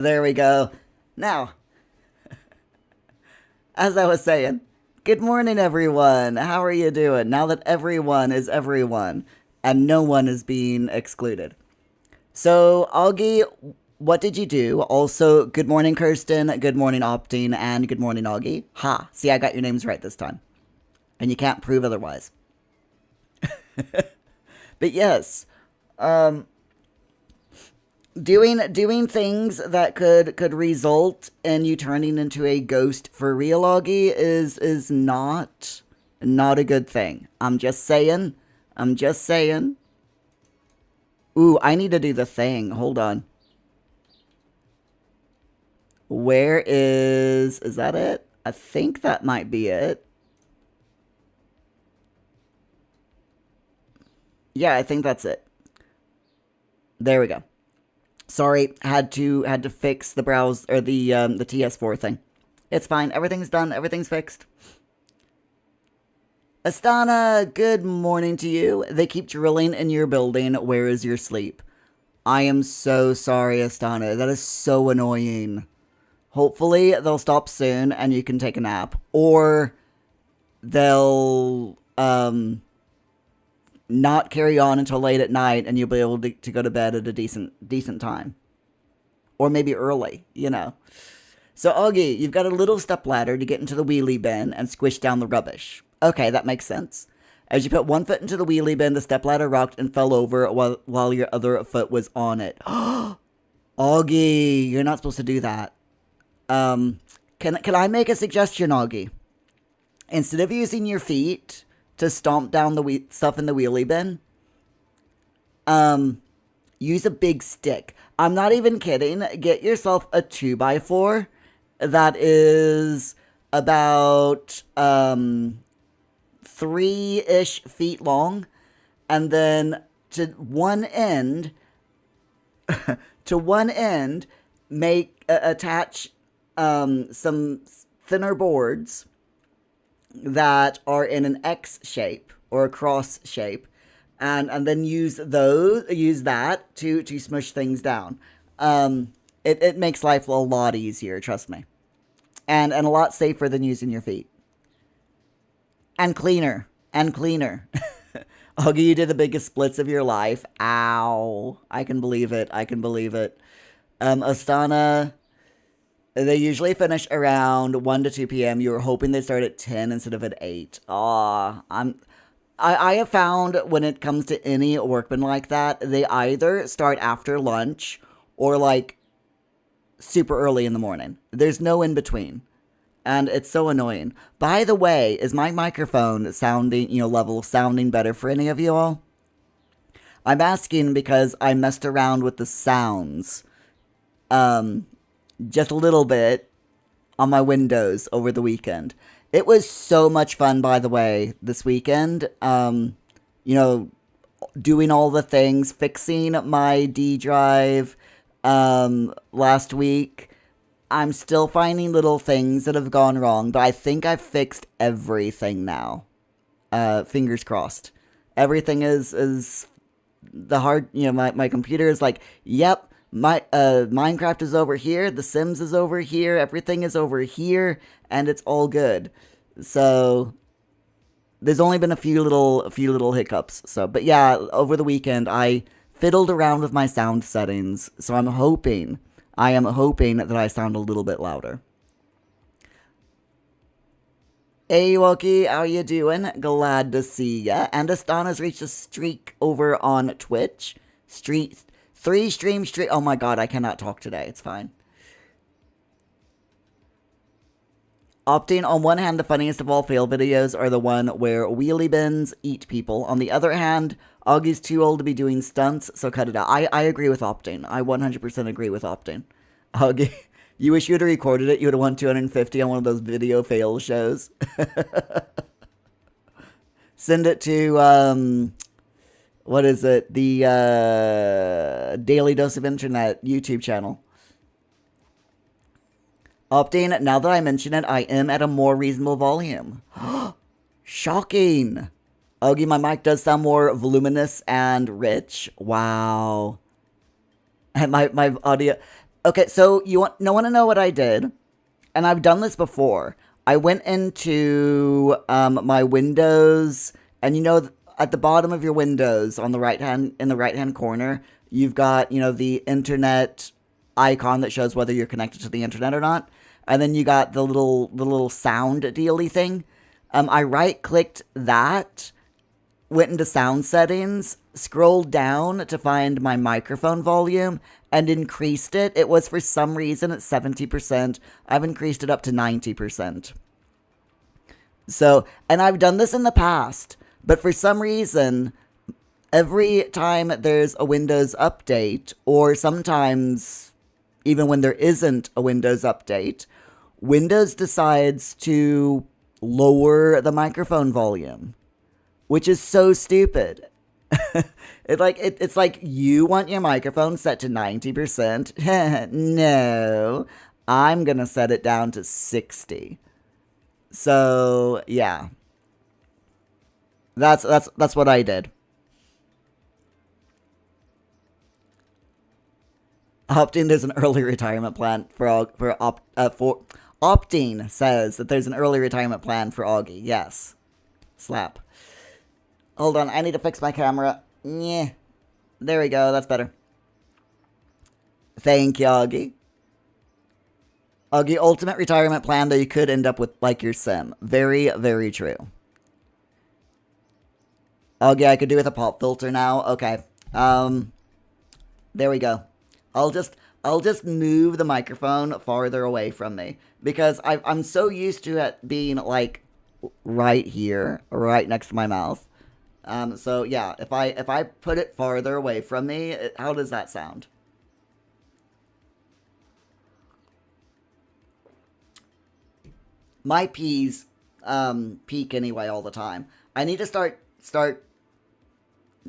There we go. Now, as I was saying, good morning, everyone. How are you doing? Now that everyone is everyone and no one is being excluded. So, Augie, what did you do? Also, good morning, Kirsten. Good morning, Optine. And good morning, Augie. Ha. See, I got your names right this time. And you can't prove otherwise. But yes, um, doing things that could result in you turning into a ghost for real, Augie, is not a good thing. I'm just saying. I'm just saying. Ooh, I need to do the thing. Hold on. Where is that it? I think that might be it. Yeah, I think that's it. There we go. Sorry, had to fix the browse or the TS4 thing. It's fine. Everything's done. Everything's fixed. Astana, good morning to you. They keep drilling in your building. Where is your sleep? I am so sorry, Astana. That is so annoying. Hopefully, they'll stop soon and you can take a nap. Or they'll not carry on until late at night and you'll be able to go to bed at a decent time. Or maybe early, you know. So, Augie, you've got a little step ladder to get into the wheelie bin and squish down the rubbish. Okay, that makes sense. As you put one foot into the wheelie bin, the stepladder rocked and fell over while your other foot was on it. Augie, you're not supposed to do that. Can I make a suggestion, Augie? Instead of using your feet to stomp down the stuff in the wheelie bin, use a big stick. I'm not even kidding. Get yourself a 2x4 that is about 3-ish feet long, and then to one end make attach some thinner boards that are in an X shape or a cross shape, and then use that to smush things down. It makes life a lot easier, trust me, and a lot safer than using your feet. And cleaner. And cleaner. Augie, you did the biggest splits of your life. Ow. I can believe it. I can believe it. Astana, they usually finish around 1 to 2 p.m. You were hoping they start at 10 instead of at 8. Aw, I have found when it comes to any workman like that, they either start after lunch or like super early in the morning. There's no in between. And it's so annoying. By the way, is my microphone sounding, level sounding better for any of you all? I'm asking because I messed around with the sounds just a little bit on my Windows over the weekend. It was so much fun, by the way, this weekend. Doing all the things, fixing my D drive last week. I'm still finding little things that have gone wrong, but I think I've fixed everything now. Fingers crossed. Everything is the hard, my computer is like, yep, my Minecraft is over here, The Sims is over here, everything is over here, and it's all good. So there's only been a few little hiccups. So, but yeah, over the weekend I fiddled around with my sound settings, so I am hoping that I sound a little bit louder. Hey, Wookie, how you doing? Glad to see ya. And Astana's reached a streak over on Twitch. 3 stream streak. Oh my god, I cannot talk today. It's fine. Opting, on one hand, the funniest of all fail videos are the one where wheelie bins eat people. On the other hand, Augie's too old to be doing stunts, so cut it out. I agree with Opting. I 100% agree with Opting. Augie, you wish you would have recorded it. You would have won 250 on one of those video fail shows. Send it to, what is it? The Daily Dose of Internet YouTube channel. Opting, now that I mention it, I am at a more reasonable volume. Shocking. Augie, my mic does sound more voluminous and rich. Wow. And my audio... Okay, so you want to know what I did? And I've done this before. I went into my Windows, and at the bottom of your Windows on the right hand in the right hand corner, you've got the internet icon that shows whether you're connected to the internet or not, and then you got the little sound dealy thing. I right clicked that, went into sound settings, scrolled down to find my microphone volume, and increased it. It was for some reason at 70%. I've increased it up to 90%. So, and I've done this in the past, but for some reason, every time there's a Windows update, or sometimes even when there isn't a Windows update, Windows decides to lower the microphone volume, which is so stupid. It's like you want your microphone set to 90%. No, I'm gonna set it down to 60. So yeah, that's what I did. Opting there's an early retirement plan for Opting says that there's an early retirement plan for Augie. Yes, slap. Hold on, I need to fix my camera. Yeah, there we go. That's better. Thank you, Augie. Augie, ultimate retirement plan that you could end up with like your sim. Very, very true. Augie, I could do with a pop filter now. Okay. There we go. I'll just move the microphone farther away from me because I'm so used to it being like right here, right next to my mouth. So yeah, if I put it farther away from me, how does that sound? My P's peak anyway all the time. I need to start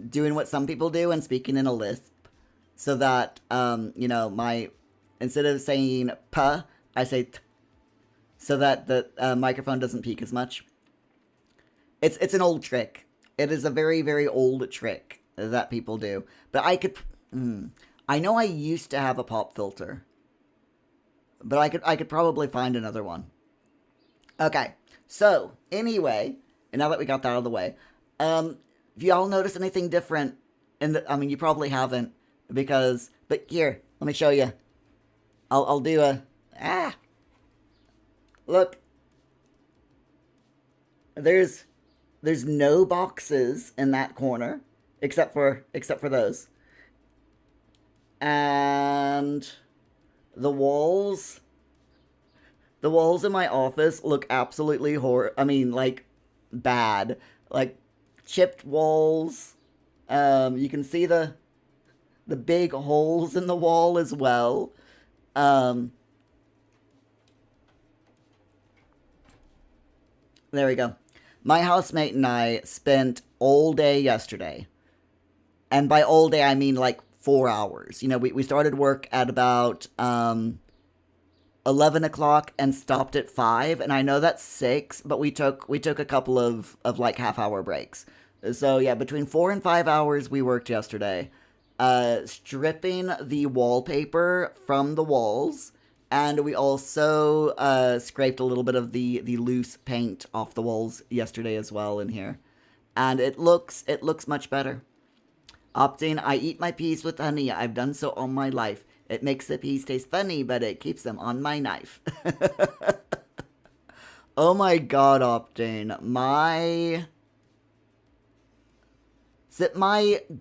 doing what some people do and speaking in a lisp, so that my instead of saying p, I say t, so that the microphone doesn't peak as much. It's an old trick. It is a very very old trick that people do. But I know I used to have a pop filter, but I could probably find another one. Okay. So anyway, and now that we got that out of the way, if y'all notice anything different I mean, you probably haven't but here, let me show you. I'll do a look. There's no boxes in that corner except for those. And the walls the walls in my office look absolutely I mean, like bad. Like chipped walls. You can see the big holes in the wall as well. Um, there we go. My housemate and I spent all day yesterday. And by all day, I mean like 4 hours. We started work at about 11 o'clock and stopped at 5. And I know that's 6, but we took a couple of like half-hour breaks. So yeah, between 4 and 5 hours we worked yesterday, stripping the wallpaper from the walls, and we also scraped a little bit of the loose paint off the walls yesterday as well in here, and it looks much better. Opting, I eat my peas with honey. I've done so all my life. It makes the peas taste funny, but it keeps them on my knife. Oh my god, Opting. My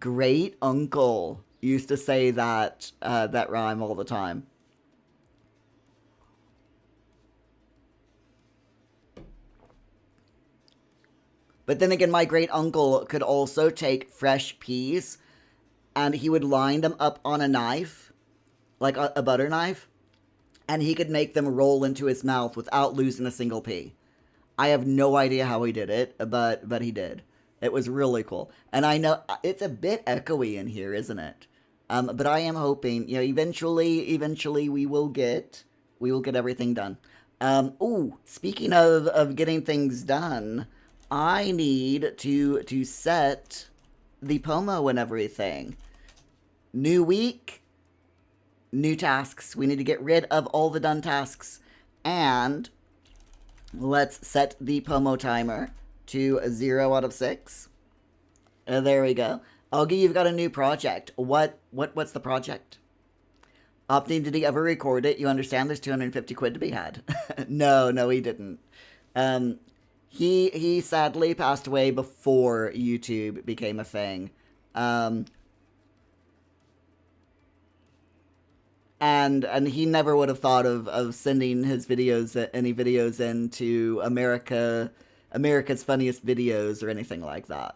great uncle used to say that rhyme all the time. But then again, my great uncle could also take fresh peas and he would line them up on a knife, like a butter knife, and he could make them roll into his mouth without losing a single pea. I have no idea how he did it, but he did. It was really cool, and I know it's a bit echoey in here, isn't it? But I am hoping, eventually we will get everything done. Ooh, speaking of getting things done, I need to set the Pomo and everything. New week, new tasks. We need to get rid of all the done tasks. And let's set the Pomo timer to 0 out of 6. There we go. Augie, you've got a new project. What's the project? Opting, did he ever record it? You understand there's 250 quid to be had. No, he didn't. He sadly passed away before YouTube became a thing. And he never would have thought of sending his videos, any videos into America's Funniest Videos or anything like that.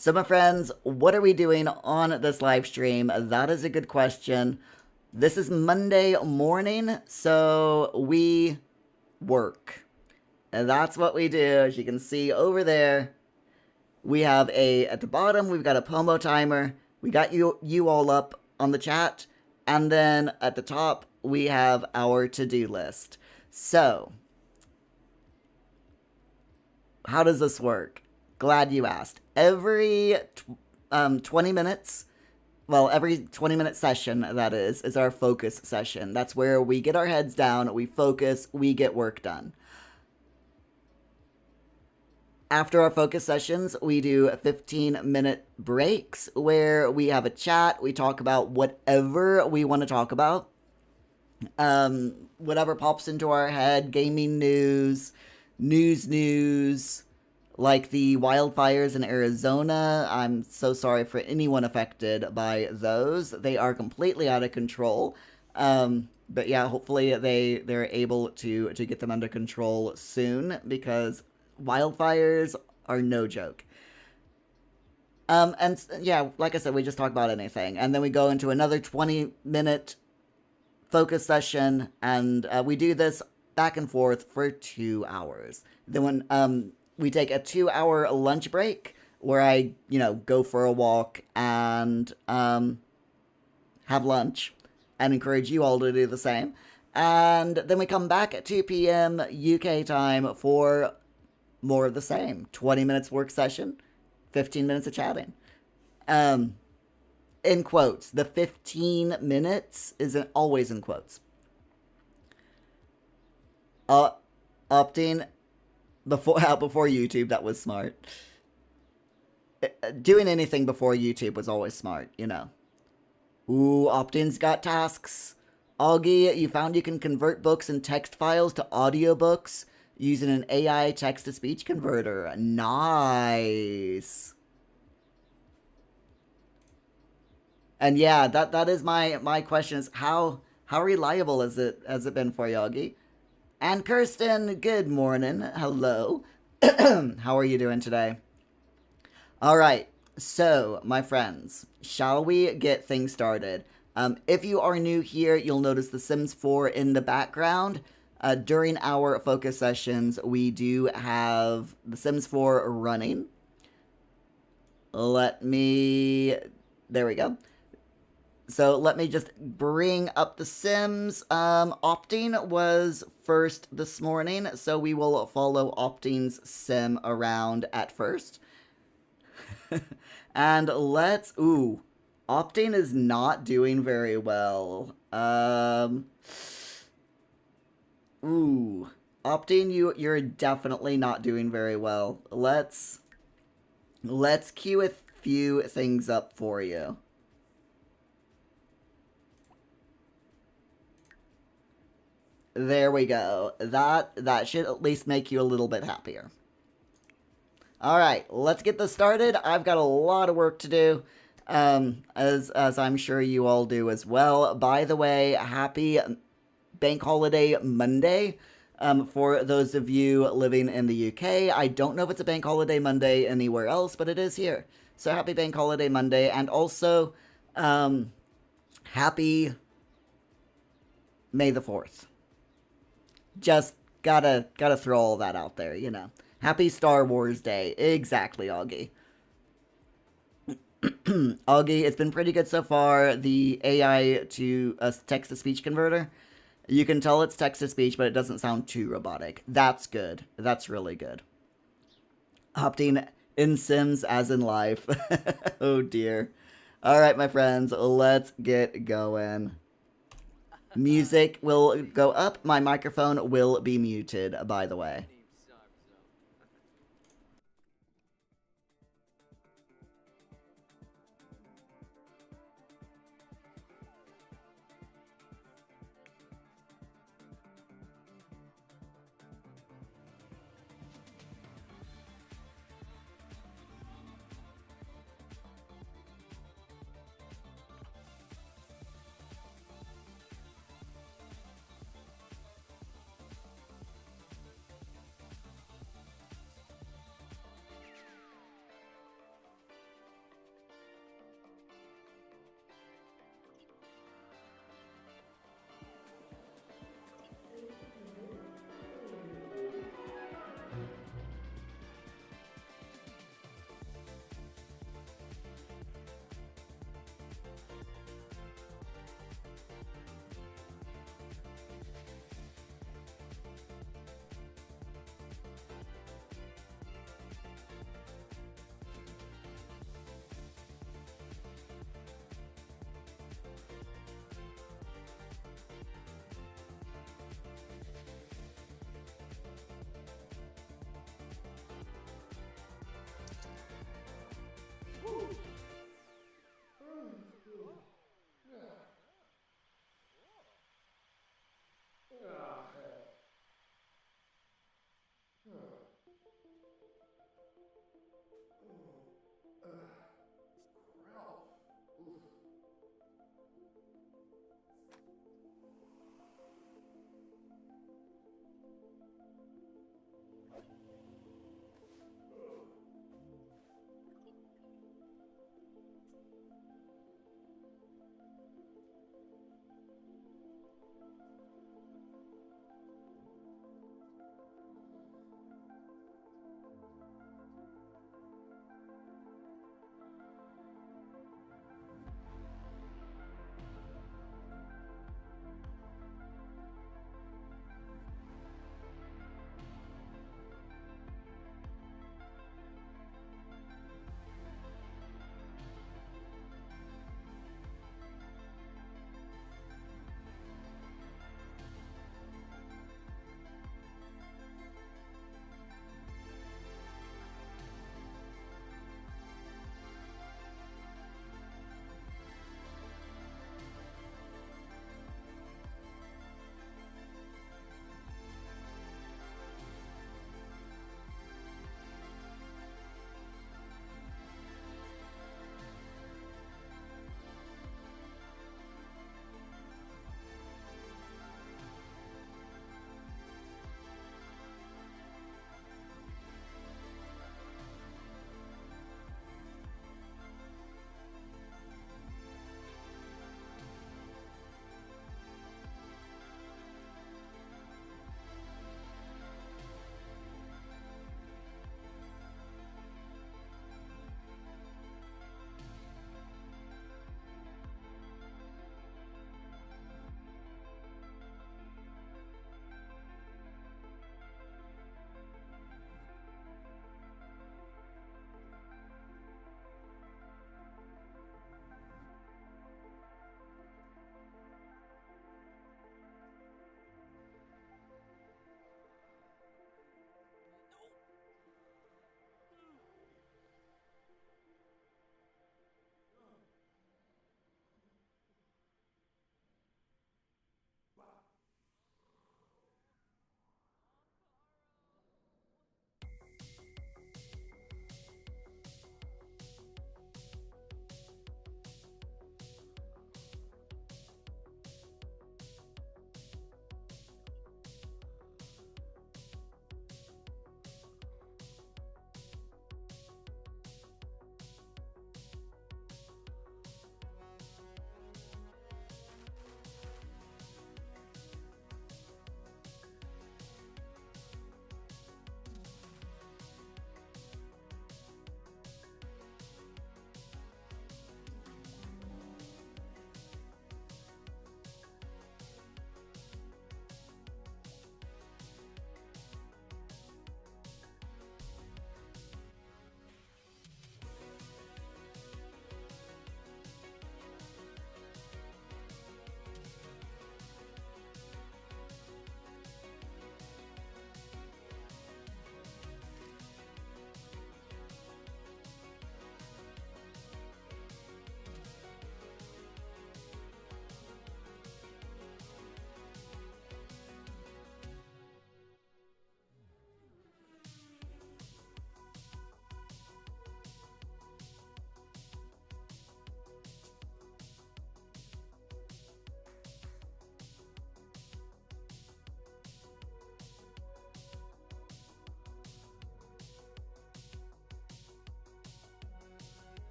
So, my friends, what are we doing on this live stream? That is a good question. This is Monday morning, so we work. And that's what we do. As you can see over there, we have at the bottom, we've got a Pomo timer. We got you all up on the chat. And then at the top, we have our to-do list. So, how does this work? Glad you asked. Every 20 minutes, well, every 20-minute session, that is our focus session. That's where we get our heads down, we focus, we get work done. After our focus sessions, we do 15-minute breaks where we have a chat, we talk about whatever we want to talk about. Whatever pops into our head, gaming news, like the wildfires in Arizona. I'm so sorry for anyone affected by those. They are completely out of control. But yeah, hopefully they're able to get them under control soon, because wildfires are no joke. And yeah, like I said, we just talk about anything. And then we go into another 20-minute focus session, and we do this back and forth for 2 hours. Then when we take a 2-hour lunch break where I, go for a walk and have lunch, and encourage you all to do the same. And then we come back at 2 p.m. UK time for more of the same. 20 minutes work session, 15 minutes of chatting. In quotes. The 15 minutes is always in quotes. Opting before YouTube, that was smart. Doing anything before YouTube was always smart, Ooh, Optin's got tasks. Augie, you found you can convert books and text files to audiobooks using an AI text-to-speech converter. Nice. And yeah, that is my question, is how reliable has it been for you, Augie? And Kirsten, good morning. Hello. How are you doing today? All right. So, my friends, shall we get things started? If you are new here, you'll notice The Sims 4 in the background. During our focus sessions, we do have The Sims 4 running. There we go. So let me just bring up The Sims. Opting was first this morning, so we will follow Opting's sim around at first. And Opting is not doing very well. Opting, you're definitely not doing very well. Let's queue a few things up for you. There we go. That should at least make you a little bit happier. All right, let's get this started. I've got a lot of work to do, as I'm sure you all do as well. By the way, happy Bank Holiday Monday for those of you living in the UK. I don't know if it's a Bank Holiday Monday anywhere else, but it is here. So happy Bank Holiday Monday, and also happy May the 4th. Just gotta throw all that out there, Happy Star Wars Day. Exactly, Augie. Augie, it's been pretty good so far. The AI to text-to-speech converter. You can tell it's text-to-speech, but it doesn't sound too robotic. That's good. That's really good. Opting in Sims as in life. Oh, dear. All right, my friends, let's get going. Music will go up. My microphone will be muted, by the way.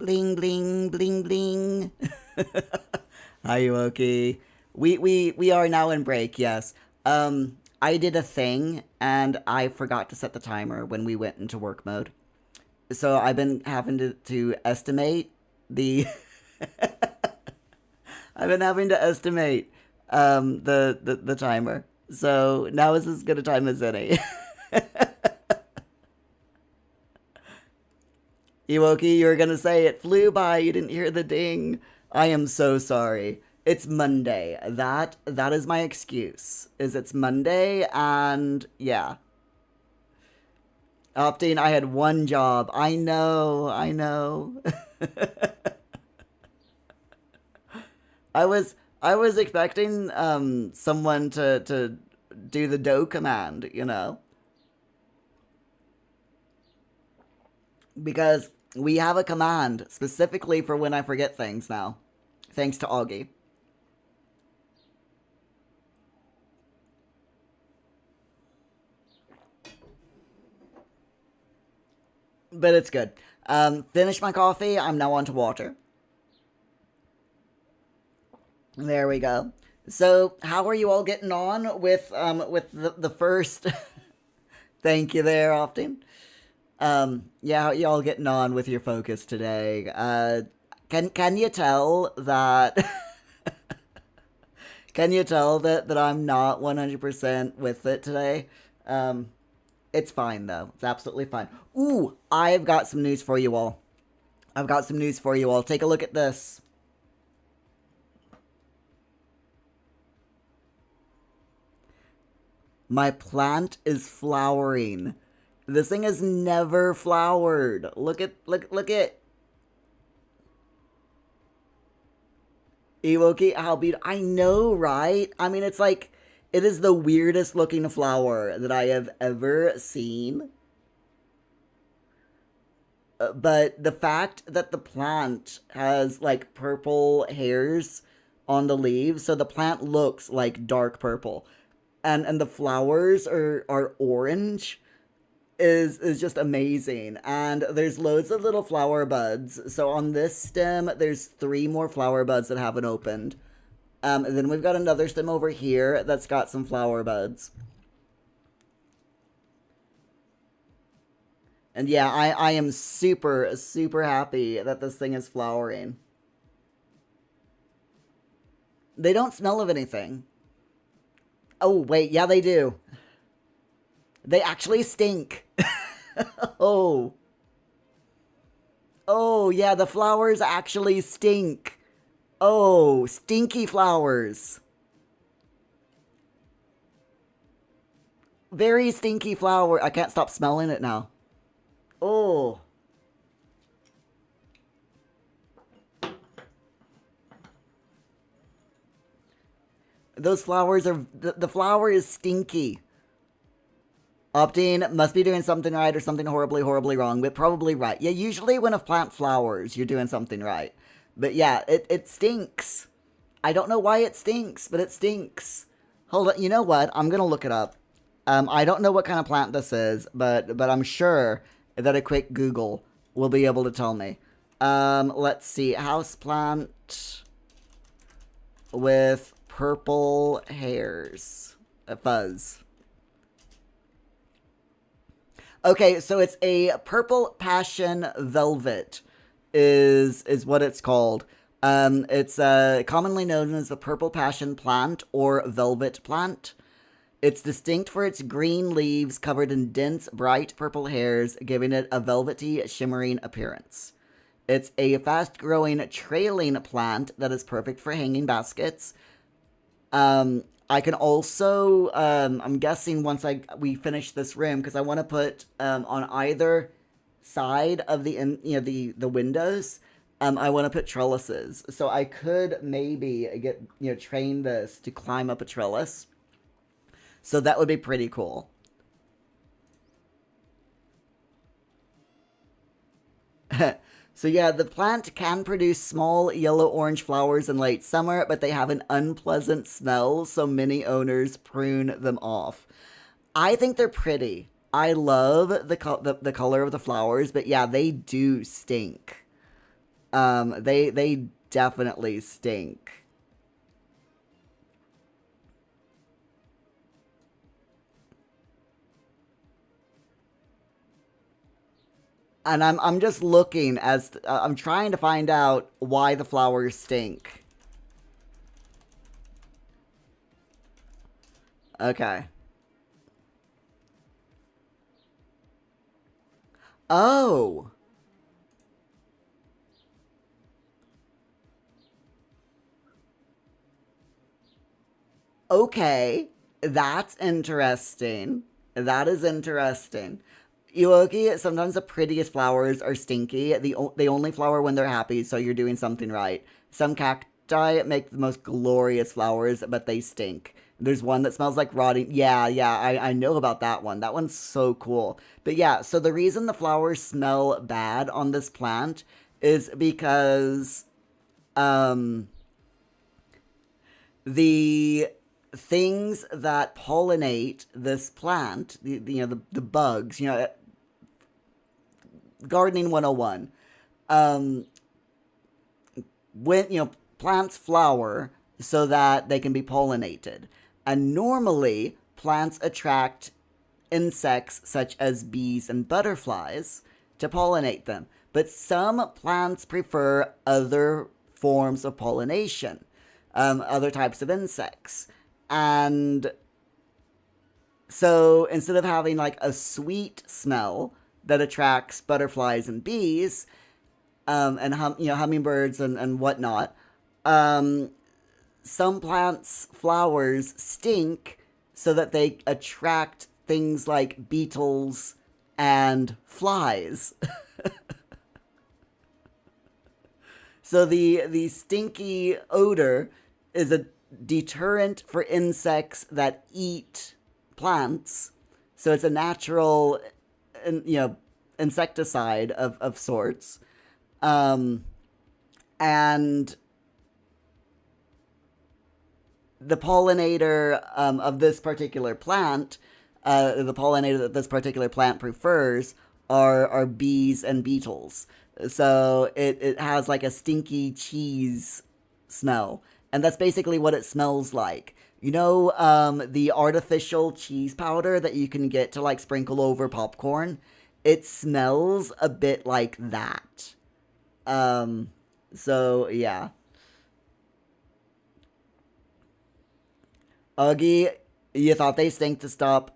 Bling, bling, bling, bling. Are you okay? We are now in break, yes. I did a thing and I forgot to set the timer when we went into work mode. So I've been having to estimate the I've been having to estimate the timer. So now is as good a time as any. Iwoki, you were gonna say it flew by. You didn't hear the ding. I am so sorry. It's Monday. That is my excuse. Is it's Monday and yeah. Opting, I had one job. I know. I know. I was expecting someone to do the do command, you know, because we have a command specifically for when I forget things now, thanks to Augie. But it's good. Finish my coffee. I'm now on to water. There we go. So, how are you all getting on with the first? Thank you there, Often. Yeah, how y'all getting on with your focus today? Can you tell that? Can you tell that I'm not 100% with it today? Um, it's fine though. It's absolutely fine. Ooh, I've got some news for you all. I've got some news for you all. Take a look at this. My plant is flowering. This thing has never flowered. Look at Ewoki, how beautiful. I know, right? I mean, it's like, it is the weirdest looking flower that I have ever seen. But the fact that the plant has like purple hairs on the leaves, so the plant looks like dark purple. And the flowers are orange is just amazing. And there's loads of little flower buds. So on this stem, there's three more flower buds that haven't opened. And then we've got another stem over here that's got some flower buds. And yeah, I am super, super happy that this thing is flowering. They don't smell of anything. Oh, wait, yeah, they do. They actually stink. Oh. Oh, yeah, the flowers actually stink. Oh, stinky flowers. Very stinky flower. I can't stop smelling it now. Oh. Those flowers are. The flower is stinky. Opting must be doing something right or something horribly, horribly wrong, but probably right. Yeah, usually when a plant flowers, you're doing something right. But yeah, it stinks. I don't know why it stinks, but it stinks. Hold on, you know what? I'm gonna look it up. I don't know what kind of plant this is, but I'm sure that a quick Google will be able to tell me. Let's see, house plant with purple hairs, fuzz. Okay, so it's a purple passion velvet, is what it's called. It's commonly known as the purple passion plant or velvet plant. It's distinct for its green leaves covered in dense, bright purple hairs, giving it a velvety, shimmering appearance. It's a fast-growing, trailing plant that is perfect for hanging baskets. I can also, I'm guessing once we finish this room, because I want to put on either side of the windows, I want to put trellises. So I could maybe train this to climb up a trellis. So that would be pretty cool. So yeah, the plant can produce small yellow-orange flowers in late summer, but they have an unpleasant smell, so many owners prune them off. I think they're pretty. I love the color of the flowers, but yeah, they do stink. They definitely stink. And I'm just looking as I'm trying to find out why the flowers stink. Okay. Oh, okay. That's interesting. That is interesting. Eulogi, sometimes the prettiest flowers are stinky. They only flower when they're happy, so you're doing something right. Some cacti make the most glorious flowers, but they stink. There's one that smells like rotting. Yeah, yeah, I know about that one. That one's so cool. But yeah, so the reason the flowers smell bad on this plant is because um, the things that pollinate this plant, the bugs, gardening 101, um, when plants flower so that they can be pollinated, and normally plants attract insects such as bees and butterflies to pollinate them, but some plants prefer other forms of pollination, other types of insects. And so instead of having like a sweet smell that attracts butterflies and bees, and hummingbirds and whatnot, um, some plants' flowers stink so that they attract things like beetles and flies. So the stinky odor is a deterrent for insects that eat plants. So it's a natural, insecticide of sorts. Um, and the pollinator of this particular plant, the pollinator that this particular plant prefers are bees and beetles. So it has like a stinky cheese smell. And that's basically what it smells like. The artificial cheese powder that you can get to like sprinkle over popcorn? It smells a bit like that. Um, so yeah. Augie, you thought they stink to stop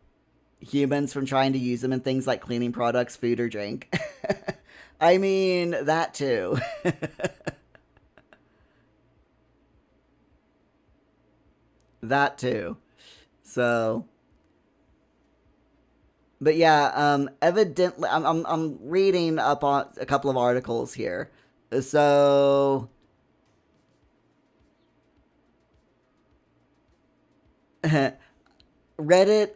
humans from trying to use them in things like cleaning products, food, or drink? I mean, that too. That too. So, but yeah, evidently, I'm reading up on a couple of articles here. So, Reddit,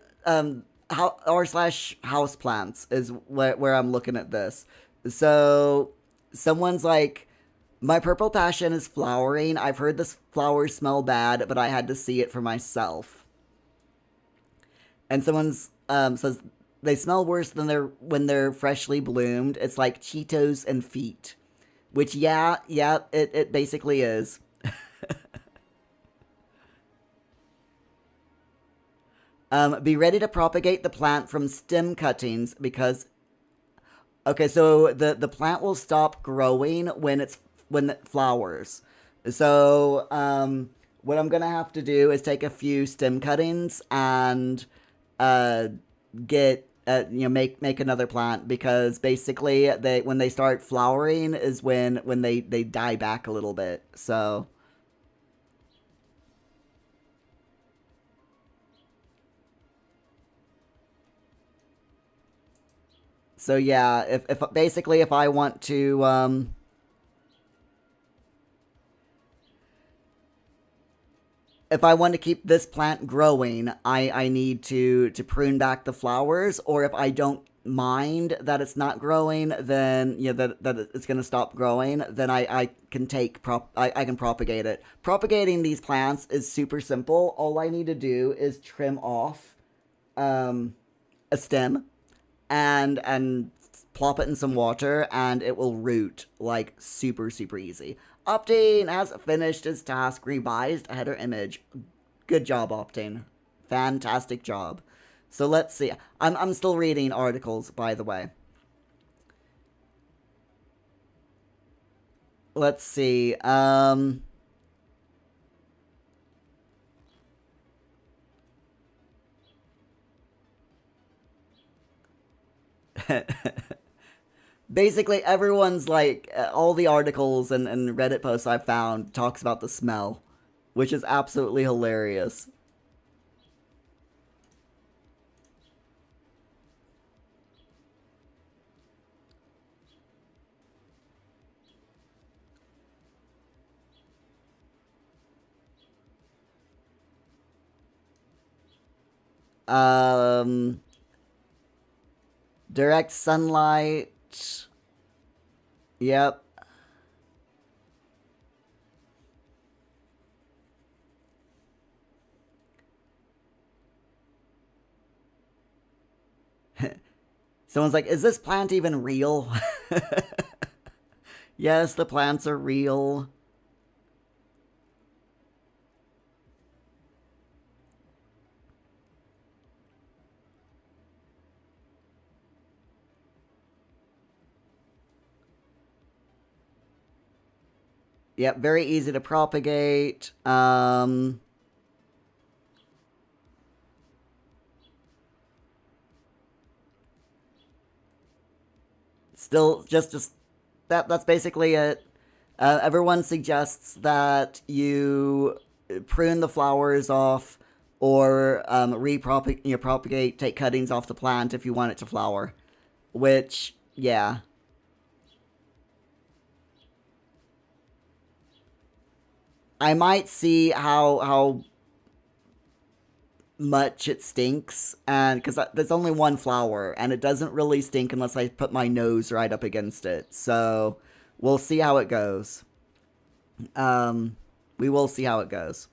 how r slash houseplants is where I'm looking at this. So someone's like, my purple passion is flowering. I've heard this flower smell bad, but I had to see it for myself. And someone's says they smell worse than they're when they're freshly bloomed. It's like Cheetos and feet. Which yeah, it basically is. Be ready to propagate the plant from stem cuttings because okay, so the plant will stop growing when it flowers. So what I'm gonna have to do is take a few stem cuttings and uh, get make another plant because basically they when they start flowering is when they die back a little bit. So yeah, if basically if I want to if I want to keep this plant growing, I need to prune back the flowers, or if I don't mind that it's not growing, then that it's gonna stop growing, then I can I can propagate it. Propagating these plants is super simple. All I need to do is trim off um, a stem and plop it in some water and it will root like super, super easy. Optane has finished his task, revised a header image. Good job, Optane. Fantastic job. So let's see. I'm still reading articles, by the way. Let's see. Basically, everyone's like, all the articles and Reddit posts I've found talks about the smell, which is absolutely hilarious. Um, Direct sunlight. Yep. Someone's like, is this plant even real? Yes, the plants are real. Yep, very easy to propagate. Still, just that's basically it. Everyone suggests that you prune the flowers off or propagate, take cuttings off the plant if you want it to flower. Which, yeah, I might see how much it stinks, and because there's only one flower, and it doesn't really stink unless I put my nose right up against it. So we'll see how it goes. Um, we will see how it goes.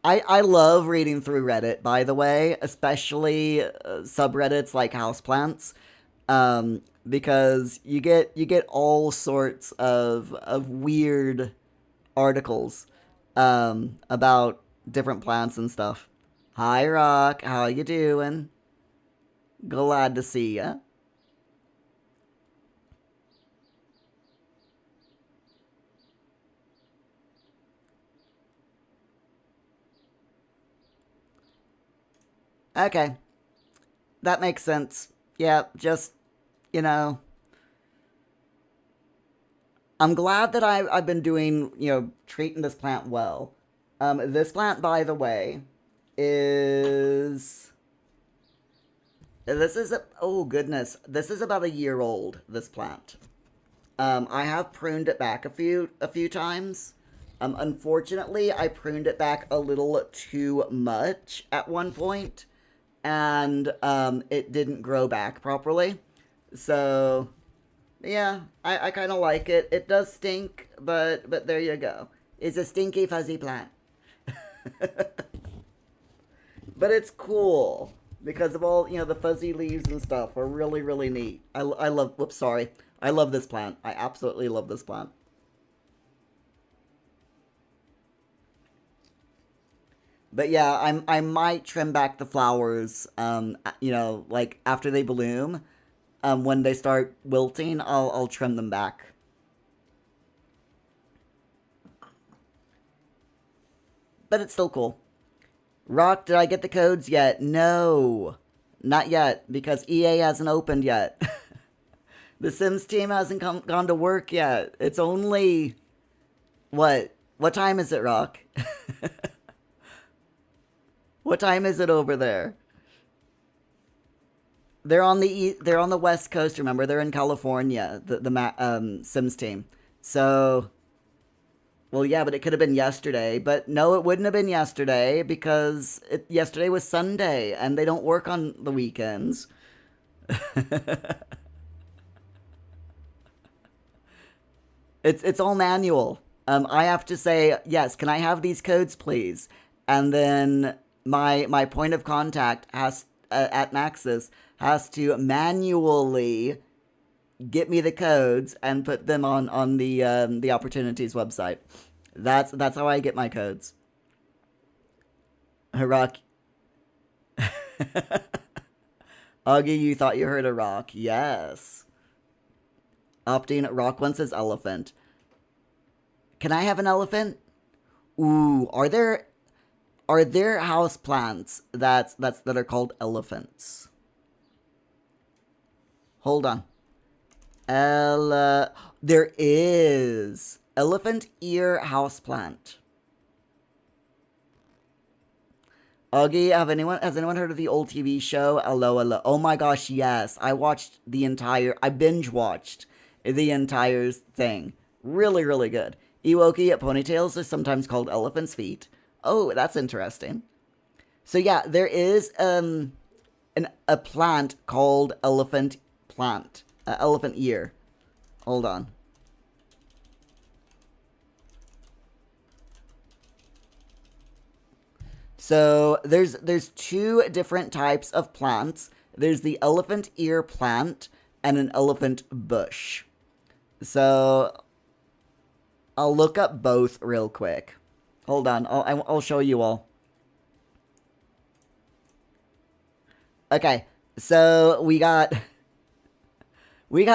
I love reading through Reddit, by the way, especially subreddits like houseplants, because you get all sorts of weird articles about different plants and stuff. Hi, Rock. How you doing? Glad to see ya. Okay, that makes sense. Yeah, just you know, I'm glad that I've been doing, treating this plant well. This plant, by the way, is oh goodness, this is about a year old. This plant. I have pruned it back a few times. Unfortunately, I pruned it back a little too much at one point, and it didn't grow back properly. So yeah, I kind of like it. It does stink, but there you go. It's a stinky fuzzy plant, but it's cool because of all the fuzzy leaves and stuff are really really neat. I love. Whoops, sorry. I love this plant. I absolutely love this plant. But yeah, I might trim back the flowers. Like after they bloom. When they start wilting, I'll trim them back. But it's still cool. Rock, did I get the codes yet? No, not yet because EA hasn't opened yet. The Sims team hasn't gone to work yet. It's only what? What time is it, Rock? What time is it over there? They're on the West Coast. Remember, they're in California. The Sims team. So, well, yeah, but it could have been yesterday. But no, it wouldn't have been yesterday because yesterday was Sunday, and they don't work on the weekends. It's all manual. I have to say yes. Can I have these codes, please? And then my point of contact has at Maxis has to manually get me the codes and put them on the opportunities website. That's how I get my codes. Rock. Augie, you thought you heard a rock. Yes. Opting rock one says elephant. Can I have an elephant? Ooh, are there house plants that are called elephants? Hold on. There is elephant ear houseplant. Augie, has anyone heard of the old TV show Hello Hello? Oh my gosh, yes. I binge watched the entire thing. Really, really good. Ewoki ponytails are sometimes called elephant's feet. Oh, that's interesting. So yeah, there is a plant called elephant ear. Hold on. So there's two different types of plants. There's the elephant ear plant and an elephant bush. So I'll look up both real quick. Hold on, I'll show you all. Okay, so we got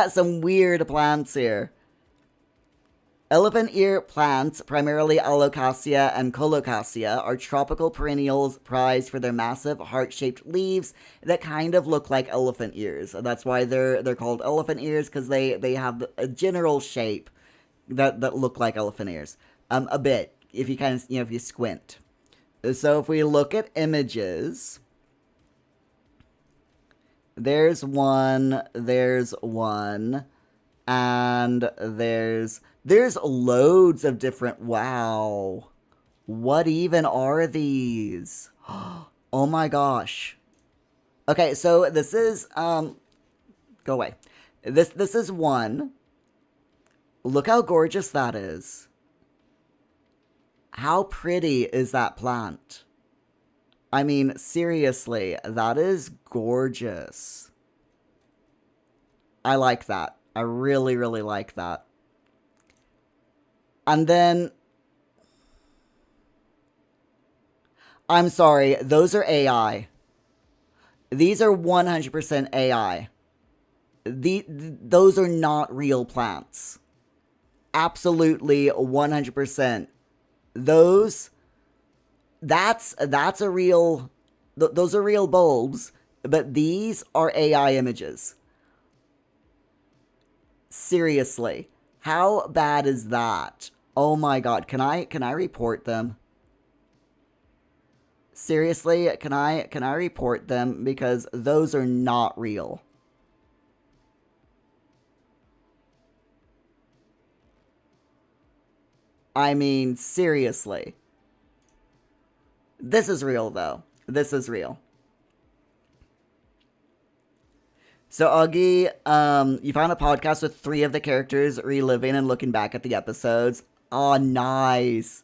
some weird plants here. Elephant ear plants, primarily alocasia and colocasia, are tropical perennials prized for their massive heart-shaped leaves that kind of look like elephant ears. That's why they're called elephant ears, because they have a general shape that look like elephant ears. A bit, if you kind of if you squint. So if we look at images, there's one, and there's loads of different. Wow, what even are these? Oh my gosh. Okay, so this is go away. This is one. Look how gorgeous that is. How pretty is that plant? I mean, seriously, that is gorgeous. I like that. I really, really like that. And then, I'm sorry, those are AI. These are 100% AI. Those are not real plants. Absolutely 100%. That's a real, those are real bulbs, but these are AI images. Seriously, how bad is that? Oh my god, can I report them? Seriously, can I report them, because those are not real. I mean, seriously. This is real, though. This is real. So, Augie, you found a podcast with three of the characters reliving and looking back at the episodes. Oh, nice.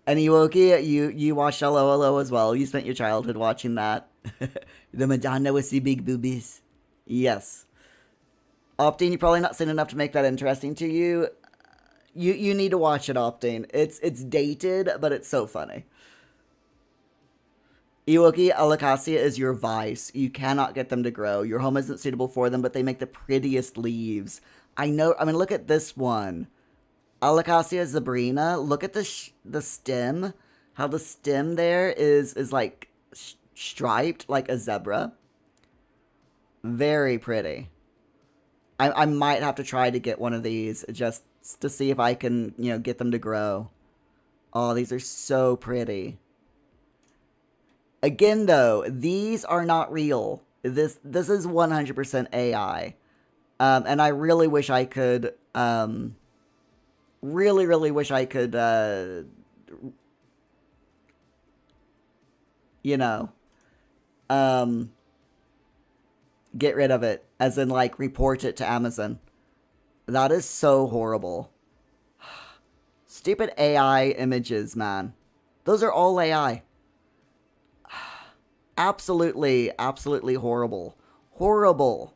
And Iwoki, you watched LOLO as well. You spent your childhood watching that. The Madonna with the big boobies. Yes. Opting, you're probably not seen enough to make that interesting to you. You need to watch it, Opting. It's dated, but it's so funny. Iwoki, Alacasia is your vice. You cannot get them to grow. Your home isn't suitable for them, but they make the prettiest leaves. I know. I mean, look at this one. Alacasia Zabrina. Look at the stem. How the stem there is like striped like a zebra. Very pretty. I might have to try to get one of these just to see if I can, get them to grow. Oh, these are so pretty. Again, though, these are not real. This is 100% AI. And I really wish I could, really, really wish I could, you know, um, get rid of it. As in, like, report it to Amazon. That is so horrible. Stupid AI images, man. Those are all AI. Absolutely, absolutely horrible. Horrible.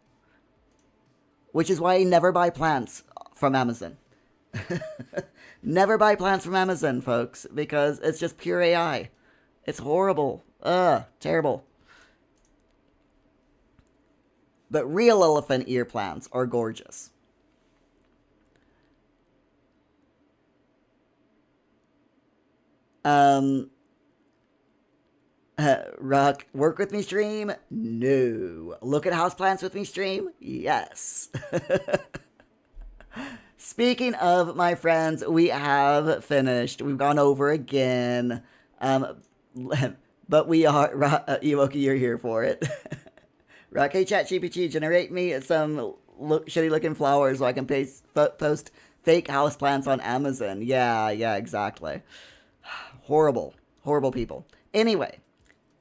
Which is why I never buy plants from Amazon. Never buy plants from Amazon, folks, because it's just pure AI. It's horrible. Ugh, terrible. But real elephant ear plants are gorgeous. Um, Rock, work with me stream? No. Look at houseplants with me stream? Yes. Speaking of my friends, we have finished. We've gone over again. Um, but we are, Ewoki, you're here for it. Rock, hey, chat GPT, generate me some shitty looking flowers so I can post fake houseplants on Amazon. Yeah, yeah, exactly. Horrible, horrible people. Anyway,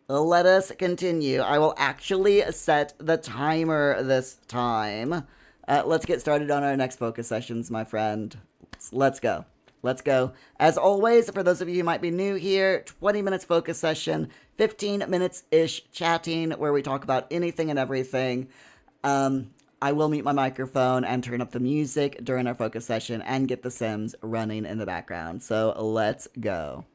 let us continue. I will actually set the timer this time. Let's get started on our next focus sessions, my friend. Let's go. Let's go. As always, for those of you who might be new here, 20 minutes focus session, 15 minutes ish chatting where we talk about anything and everything. I will mute my microphone and turn up the music during our focus session and get the Sims running in the background. So let's go.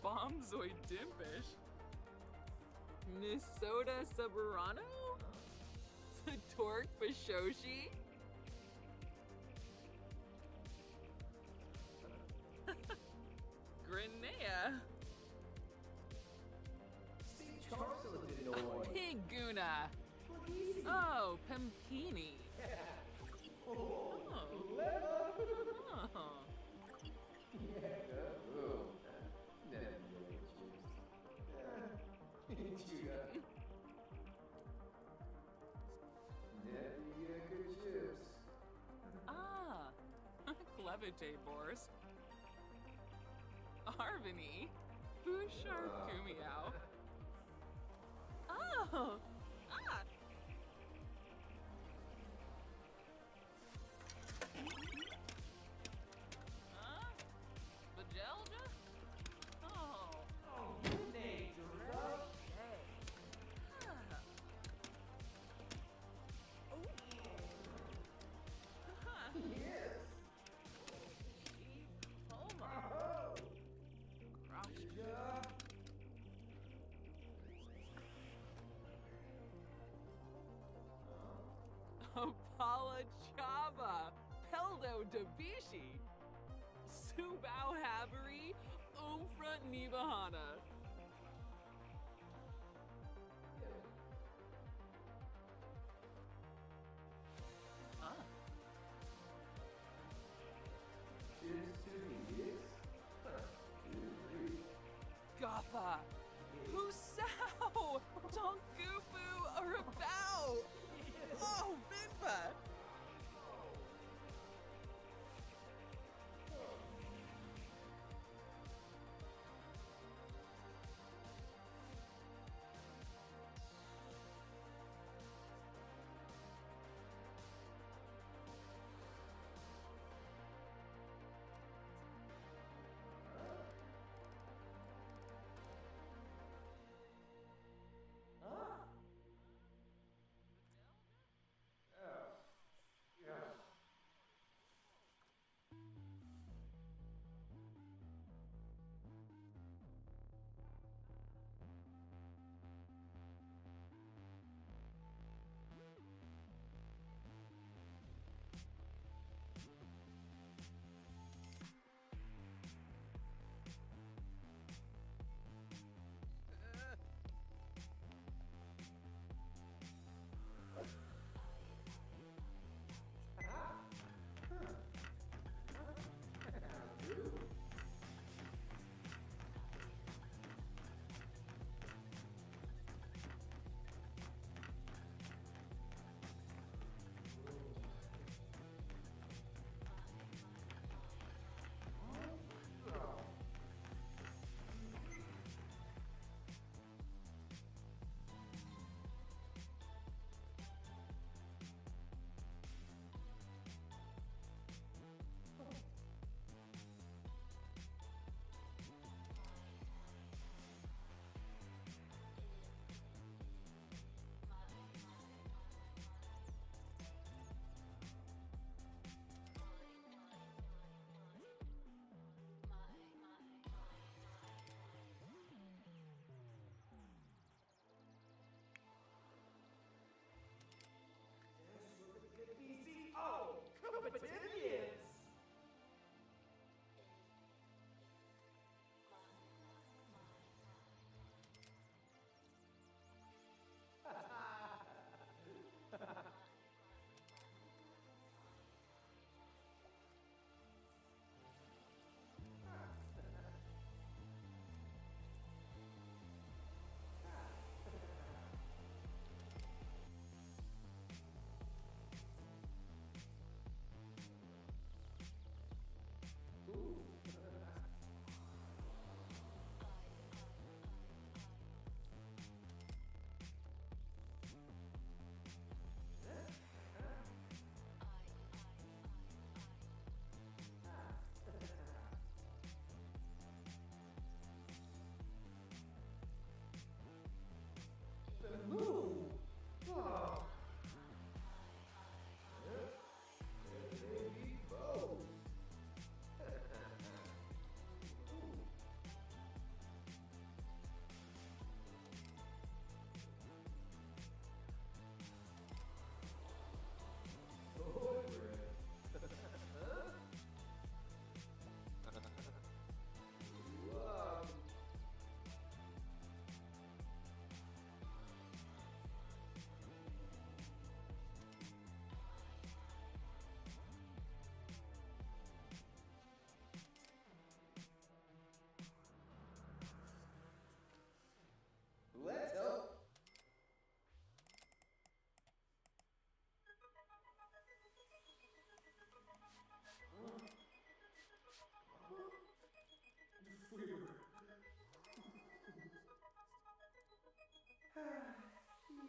Bombzoid Dimpish. Nisota Saburano? Satork Bashoshi? Grenea? Piguna? Oh, Pimpini. Oh. Oh. imitate Boris. Arvini. Bouchard Kumiao. Oh! Ah! Huh? Bajelja? Oh. Pomo. Apala Chaba. Peldo Dabishi. Subao Havari. Umfront Nibahana. Ah. Gaffa! Husao! Tongufu Arabao! Oh, Vinpa!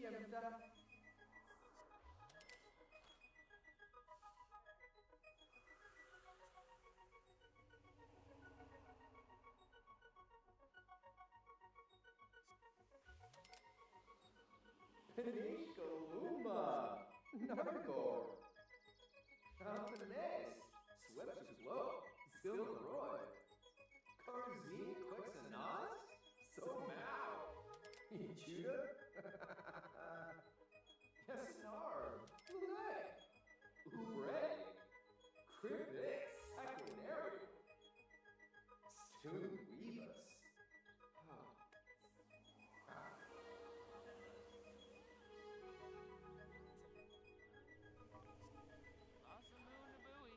Jämta. Penishka Lumba. Nargor. Alphanese. Swepsuplo. Silveroy. Karzine Quixanas. So Mao. Judah. Yassar. Lule. Ure. Cryptix. Aquanarium. Stoon Weavus. Awesome moon to buoy.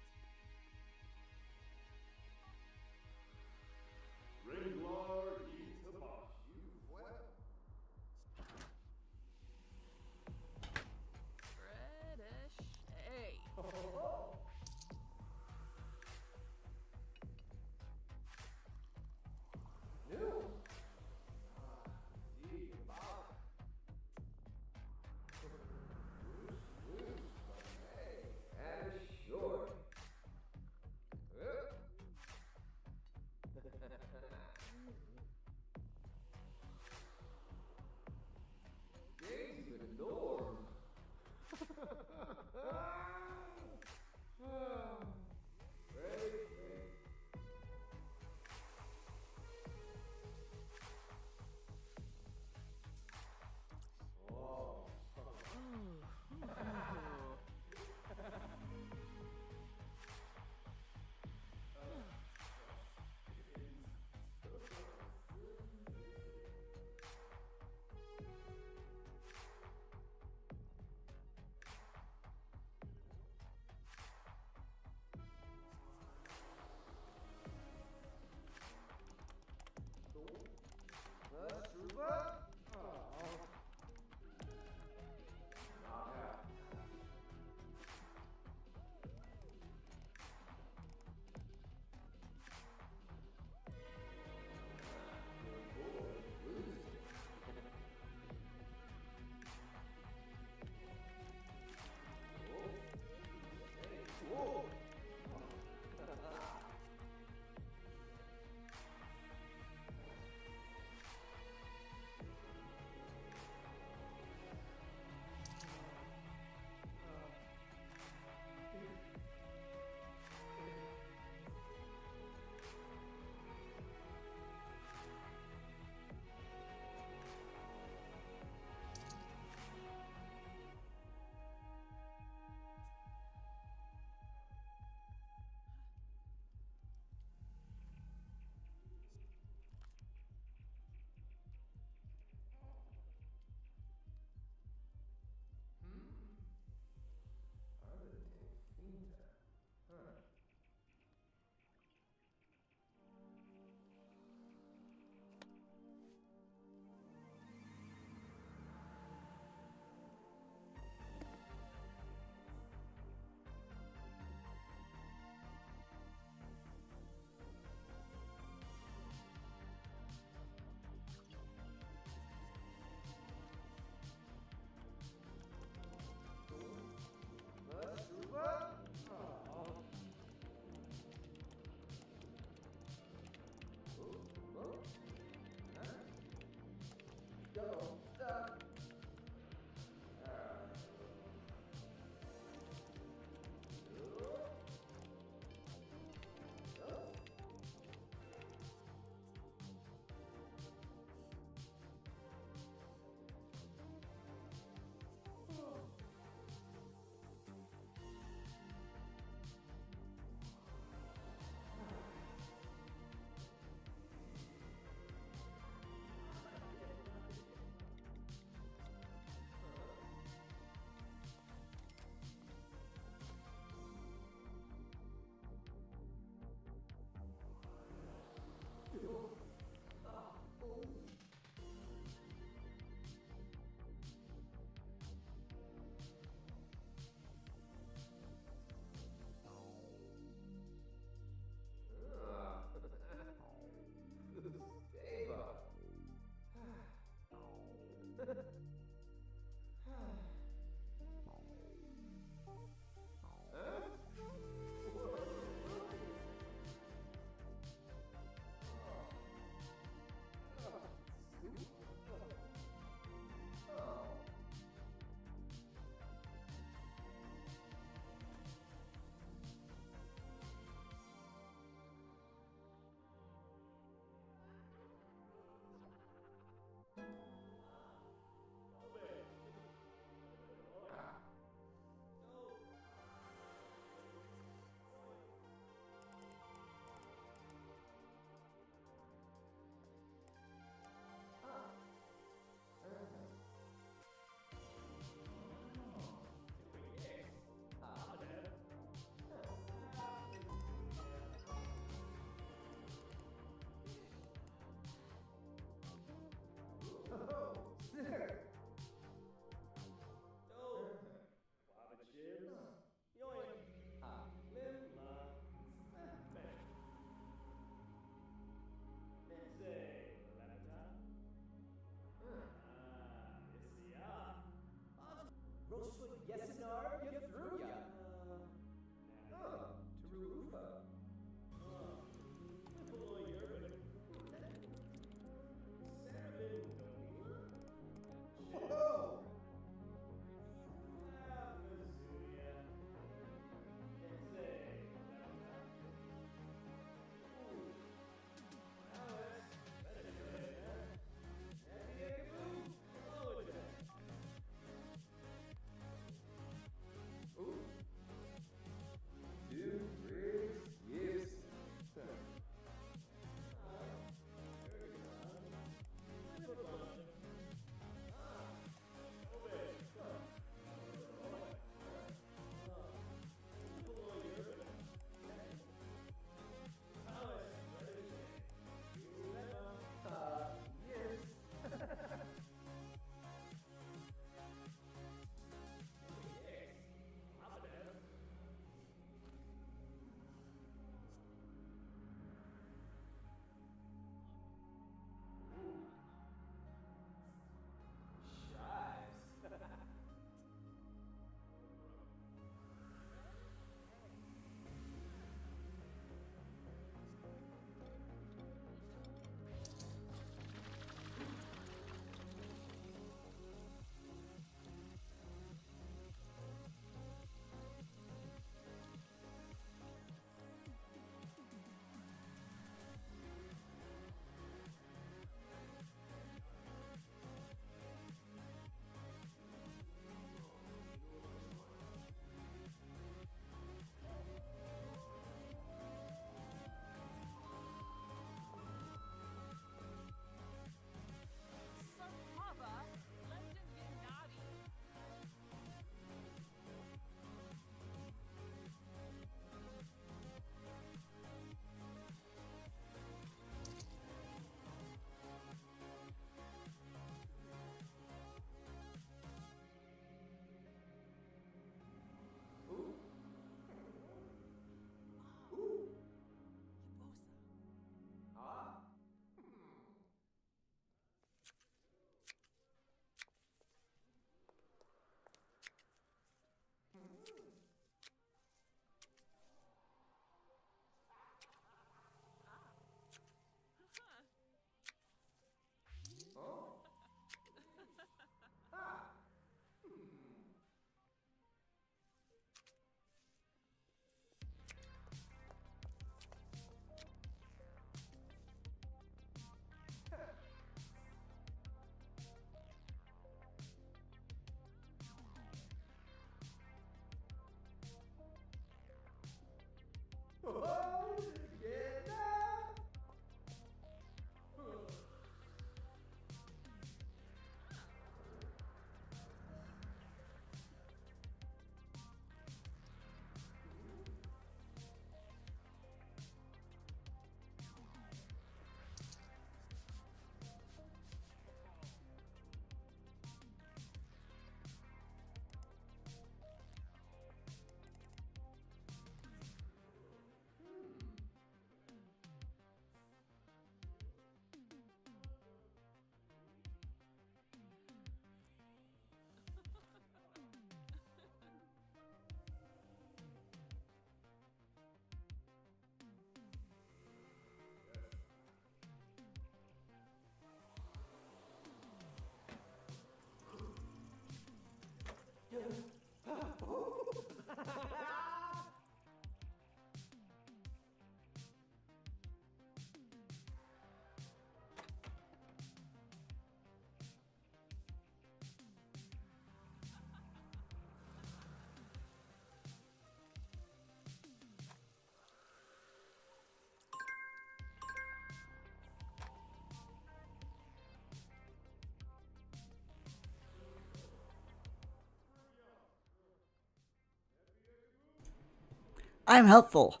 I'm helpful.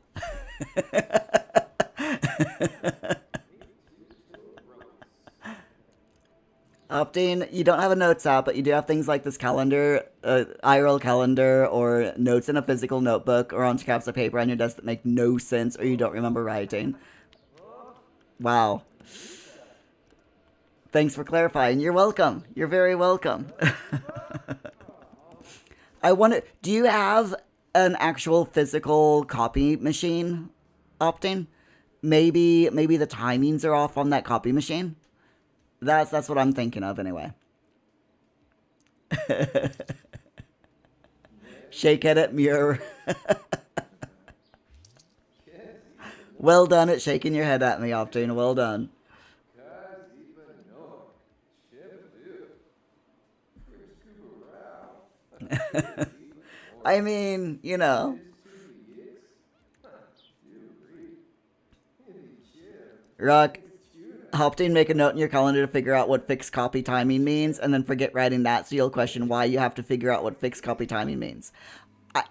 Opting, you don't have a notes app, but you do have things like this calendar, IRL calendar, or notes in a physical notebook, or on scraps of paper on your desk that make no sense or you don't remember writing. Wow. Thanks for clarifying. You're welcome. You're very welcome. I wonder, do you have an actual physical copy machine, Opting? Maybe the timings are off on that copy machine. That's what I'm thinking of anyway. Shake head at mirror. Well done at shaking your head at me, Opting. Well done. I mean, you know. Rock, Opting, make a note in your calendar to figure out what fixed copy timing means, and then forget writing that, so you'll question why you have to figure out what fixed copy timing means.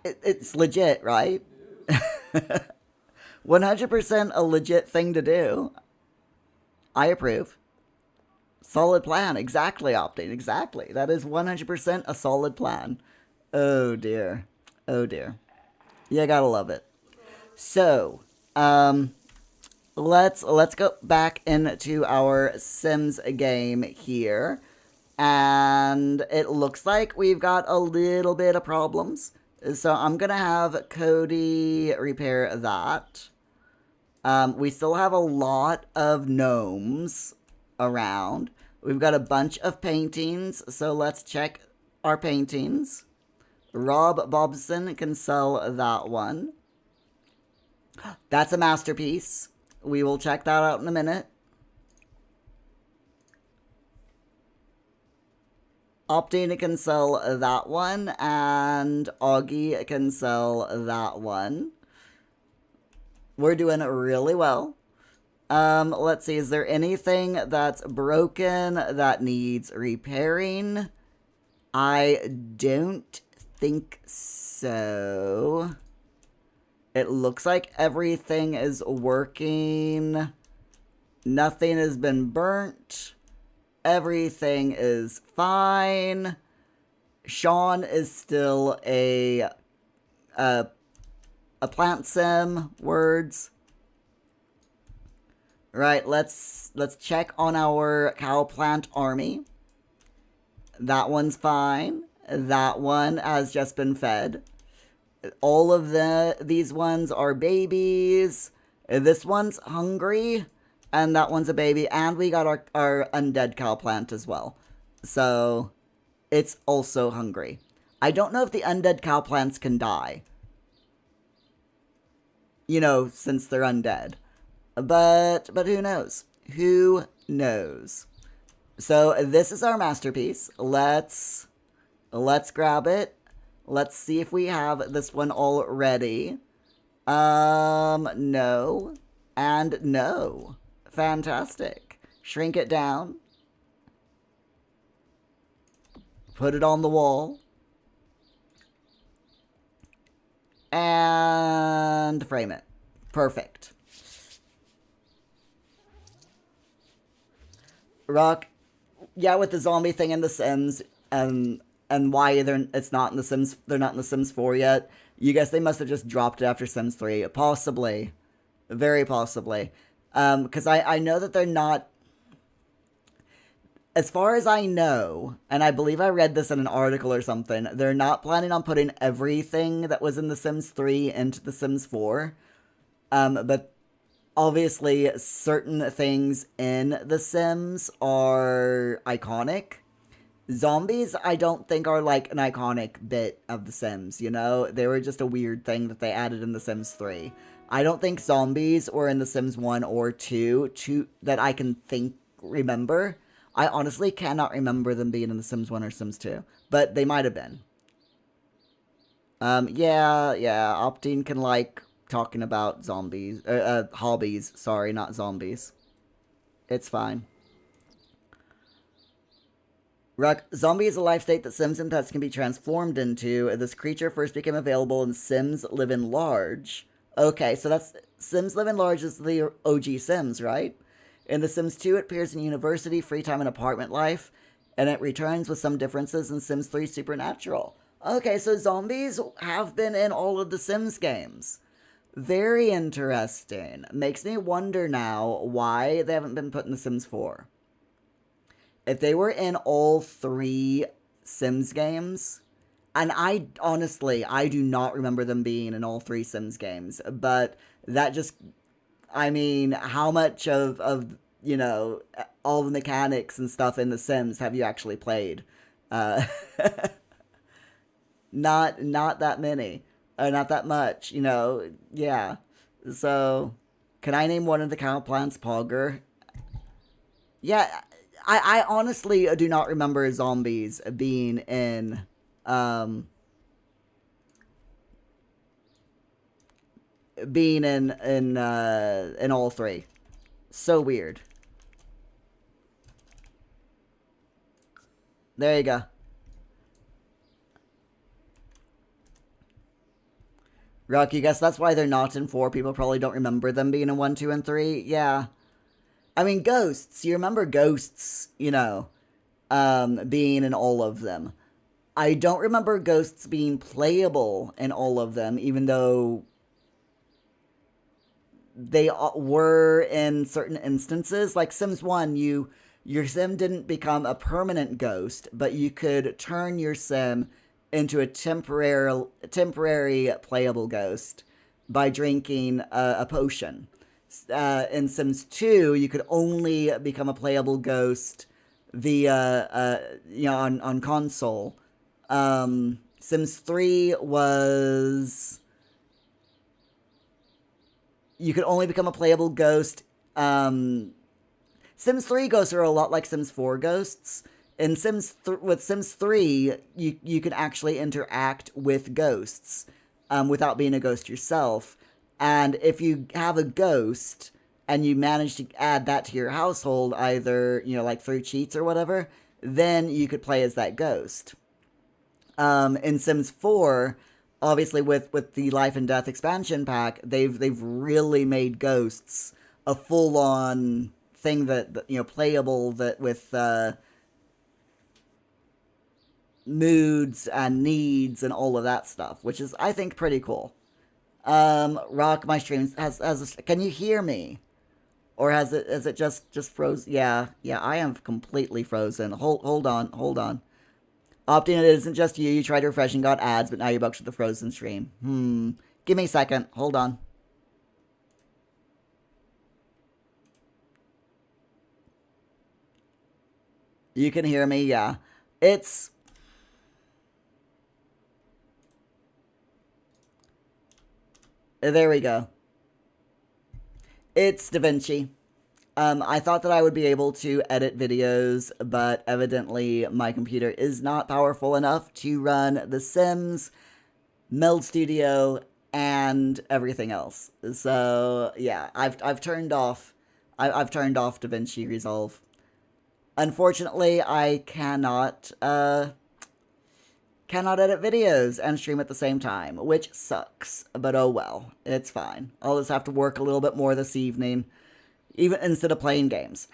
It's legit, right? 100% a legit thing to do. I approve. Solid plan. Exactly, Opting. Exactly. That is 100% a solid plan. Oh, dear. Oh, dear. Yeah, gotta love it. So, let's go back into our Sims game here. And it looks like we've got a little bit of problems. So I'm going to have Cody repair that. We still have a lot of gnomes around. We've got a bunch of paintings, so let's check our paintings. Rob Bobson can sell that one. That's a masterpiece. We will check that out in a minute. Optina can sell that one, and Augie can sell that one. We're doing really well. Let's see, is there anything that's broken that needs repairing? I don't think so. It looks like everything is working. Nothing has been burnt. Everything is fine. Sean is still a plant sim. Words. Right, let's check on our cow plant army. That one's fine. That one has just been fed. All of these ones are babies. This one's hungry. And that one's a baby. And we got our undead cow plant as well. So, it's also hungry. I don't know if the undead cow plants can die. You know, since they're undead. But who knows? Who knows? So, this is our masterpiece. Let's grab it. Let's see if we have this one already. No. And no. Fantastic. Shrink it down. Put it on the wall. And frame it. Perfect. Rock, yeah, with the zombie thing in The Sims, and why it's not in The Sims, they're not in The Sims 4 yet. You guess they must have just dropped it after Sims 3. Possibly. Very possibly. Because I know that they're not, as far as I know, and I believe I read this in an article or something, they're not planning on putting everything that was in The Sims 3 into The Sims 4. But obviously, certain things in The Sims are iconic. Zombies, I don't think are like an iconic bit of The Sims, you know? They were just a weird thing that they added in The Sims 3. I don't think zombies were in The Sims 1 or 2 that I can remember. I honestly cannot remember them being in The Sims 1 or Sims 2, but they might have been. Yeah, Optine can like talking about zombies, hobbies, sorry, not zombies. It's fine. Zombie is a life state that Sims and pets can be transformed into. This creature first became available in Sims Live in Large. Okay, so that's Sims Live and Large is the OG Sims, right? In The Sims 2, it appears in university, free time, and apartment life, and it returns with some differences in Sims 3 Supernatural. Okay, so zombies have been in all of the Sims games. Very interesting. Makes me wonder now why they haven't been put in The Sims 4. If they were in all three Sims games, and I honestly, I do not remember them being in all three Sims games, but that just, I mean, how much of all the mechanics and stuff in The Sims have you actually played? Uh, not that many, or not that much, yeah. So, can I name one of the cow plants Pogger? Yeah, I honestly do not remember zombies um being in all three. So weird. There you go. Rocky, guess that's why they're not in 4. People probably don't remember them being in 1, 2, and 3. Yeah. I mean, Ghosts. You remember Ghosts, being in all of them. I don't remember Ghosts being playable in all of them, even though they were in certain instances. Like Sims 1, your sim didn't become a permanent ghost, but you could turn your sim into a temporary playable ghost by drinking a potion. In Sims 2, you could only become a playable ghost via on console. Sims 3 was you could only become a playable ghost. Sims 3 ghosts are a lot like Sims 4 ghosts. In with Sims 3, you can actually interact with ghosts without being a ghost yourself. And if you have a ghost and you manage to add that to your household, either like through cheats or whatever, then you could play as that ghost. In Sims 4, obviously with the Life and Death expansion pack, they've really made ghosts a full on thing that playable that with moods and needs and all of that stuff, which is I think pretty cool. Rock, my stream can you hear me? Or has it just frozen? Yeah, I am completely frozen. Hold on. Opting it isn't just you. You tried to refresh and got ads, but now you're back to the frozen stream. Give me a second. Hold on. You can hear me, yeah. It's... There we go. It's DaVinci. I thought that I would be able to edit videos, but evidently my computer is not powerful enough to run The Sims, Meld Studio, and everything else. So yeah, I've turned off DaVinci Resolve. Unfortunately, I cannot edit videos and stream at the same time, which sucks. But oh well, it's fine. I'll just have to work a little bit more this evening, even instead of playing games.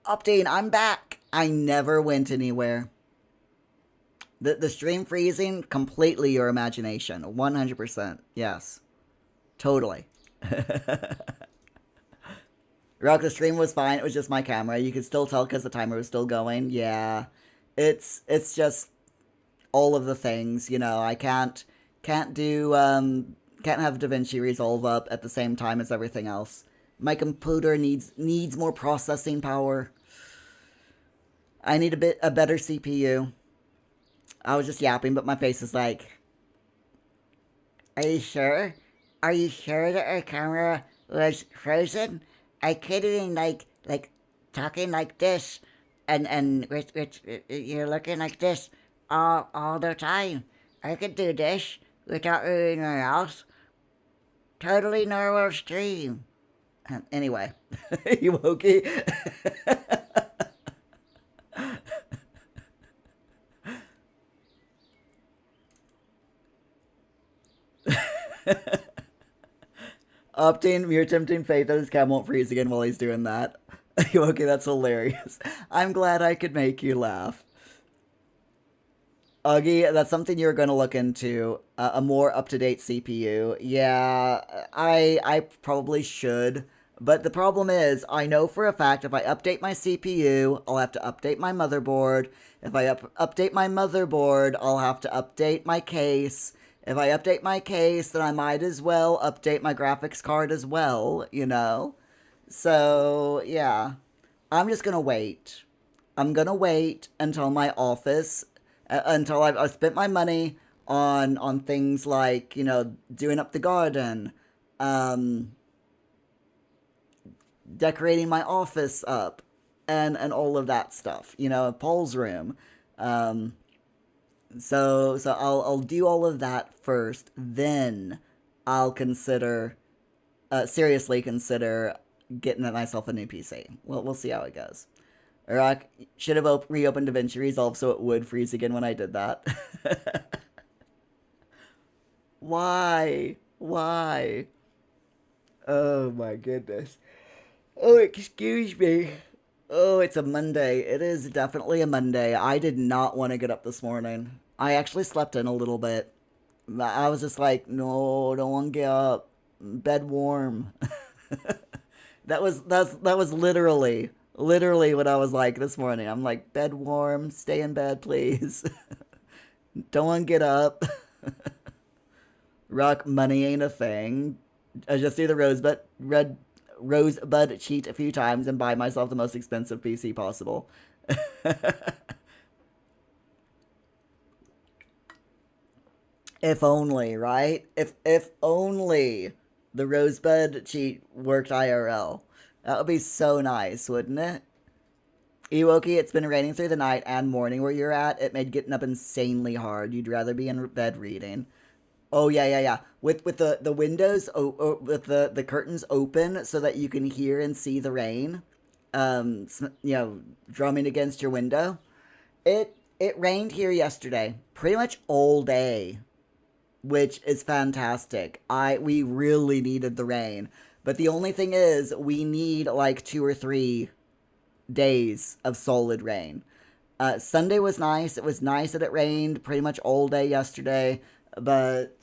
Update, I'm back. I never went anywhere. The stream freezing, completely your imagination. 100%. Yes. Totally. Rock, the stream was fine. It was just my camera. You could still tell because the timer was still going. Yeah. It's just all of the things, I can't do can't have DaVinci Resolve up at the same time as everything else. My computer needs more processing power. I need a better CPU. I was just yapping, but my face is like, are you sure? Are you sure that our camera was frozen? I could have been like talking like this, and with you're looking like this all the time. I could do this without anything else. Totally normal stream. Anyway, you okay? Opting, you're tempting fate that his cam won't freeze again while he's doing that. Okay, that's hilarious. I'm glad I could make you laugh. Augie, that's something you're going to look into. A more up-to-date CPU. Yeah, I probably should. But the problem is, I know for a fact if I update my CPU, I'll have to update my motherboard. If I update my motherboard, I'll have to update my case. If I update my case, then I might as well update my graphics card as well, you know? So, yeah. I'm just gonna wait. I'm gonna wait until my office, until I've spent my money on things like, you know, doing up the garden, um, decorating my office up, and all of that stuff. You know, Paul's room. Um, so I'll do all of that first, then I'll consider seriously consider getting myself a new PC. Well, we'll see how it goes. Or I should have reopened DaVinci Resolve so it would freeze again when I did that. Why? Why? Oh my goodness. Oh, excuse me. Oh, it's a Monday. It is definitely a Monday. I did not want to get up this morning. I actually slept in a little bit. I was just like, no, don't want to get up. Bed warm. That was literally what I was like this morning. I'm like, bed warm, stay in bed, please. Don't want to get up. Rock, money ain't a thing. I just do the rosebud cheat a few times and buy myself the most expensive PC possible. If only, right? If only the rosebud cheat worked IRL. That would be so nice, wouldn't it? Ewoki, it's been raining through the night and morning where you're at. It made getting up insanely hard. You'd rather be in bed reading. Oh yeah. With the windows with the curtains open so that you can hear and see the rain, you know, drumming against your window. It rained here yesterday, pretty much all day, which is fantastic. We really needed the rain, but the only thing is we need like 2 or 3 days of solid rain. Sunday was nice. It was nice that it rained pretty much all day yesterday, but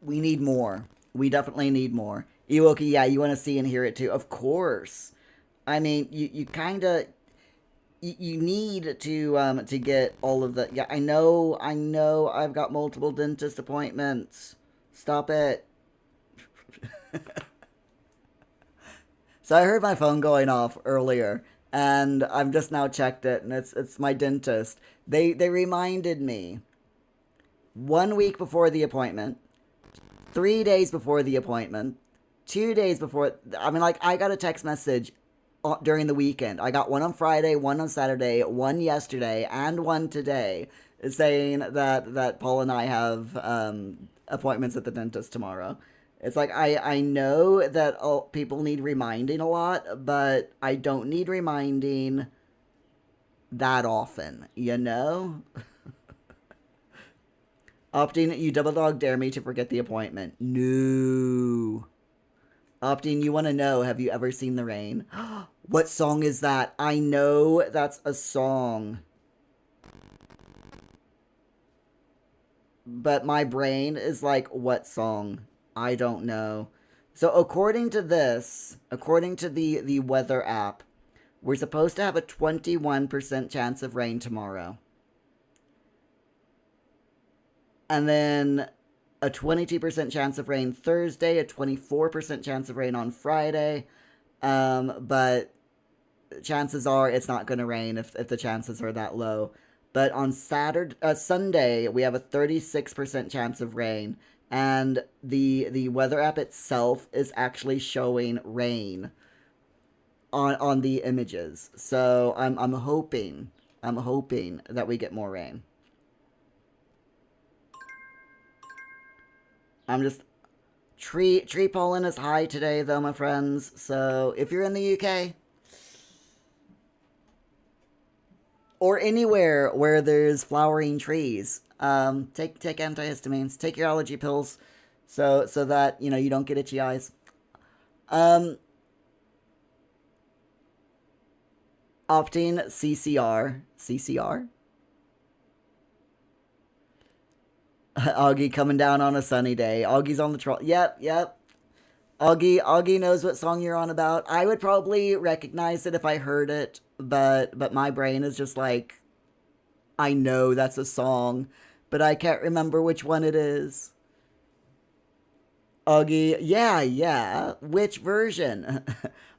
we need more. We definitely need more. Ewoki, yeah, you want to see and hear it too. Of course. I mean, you kind of you need to get all of the. Yeah, I know. I've got multiple dentist appointments. Stop it. So I heard my phone going off earlier, and I've just now checked it, and it's my dentist. They reminded me 1 week before the appointment, 3 days before the appointment, 2 days before. I mean, like I got a text message during the weekend. I got one on Friday, one on Saturday, one yesterday, and one today, saying that Paul and I have appointments at the dentist tomorrow. It's like I know that people need reminding a lot, but I don't need reminding that often, you know? Opting, you double dog dare me to forget the appointment. No. Opting, you want to know, have you ever seen the rain? What song is that? I know that's a song. But my brain is like, what song? I don't know. So according to this, according to the weather app, we're supposed to have a 21% chance of rain tomorrow. And then a 22% chance of rain Thursday, a 24% chance of rain on Friday. But chances are it's not going to rain if the chances are that low. But on Sunday, we have a 36% chance of rain. And the weather app itself is actually showing rain on the images. So I'm hoping that we get more rain. I'm just tree pollen is high today though, my friends. So if you're in the UK, or anywhere where there's flowering trees. Take antihistamines. Take your allergy pills, so that you don't get itchy eyes. Um, Opting CCR. Augie coming down on a sunny day. Augie's on the troll. Yep. Augie knows what song you're on about. I would probably recognize it if I heard it, but my brain is just like, I know that's a song, but I can't remember which one it is. Augie, yeah. Which version?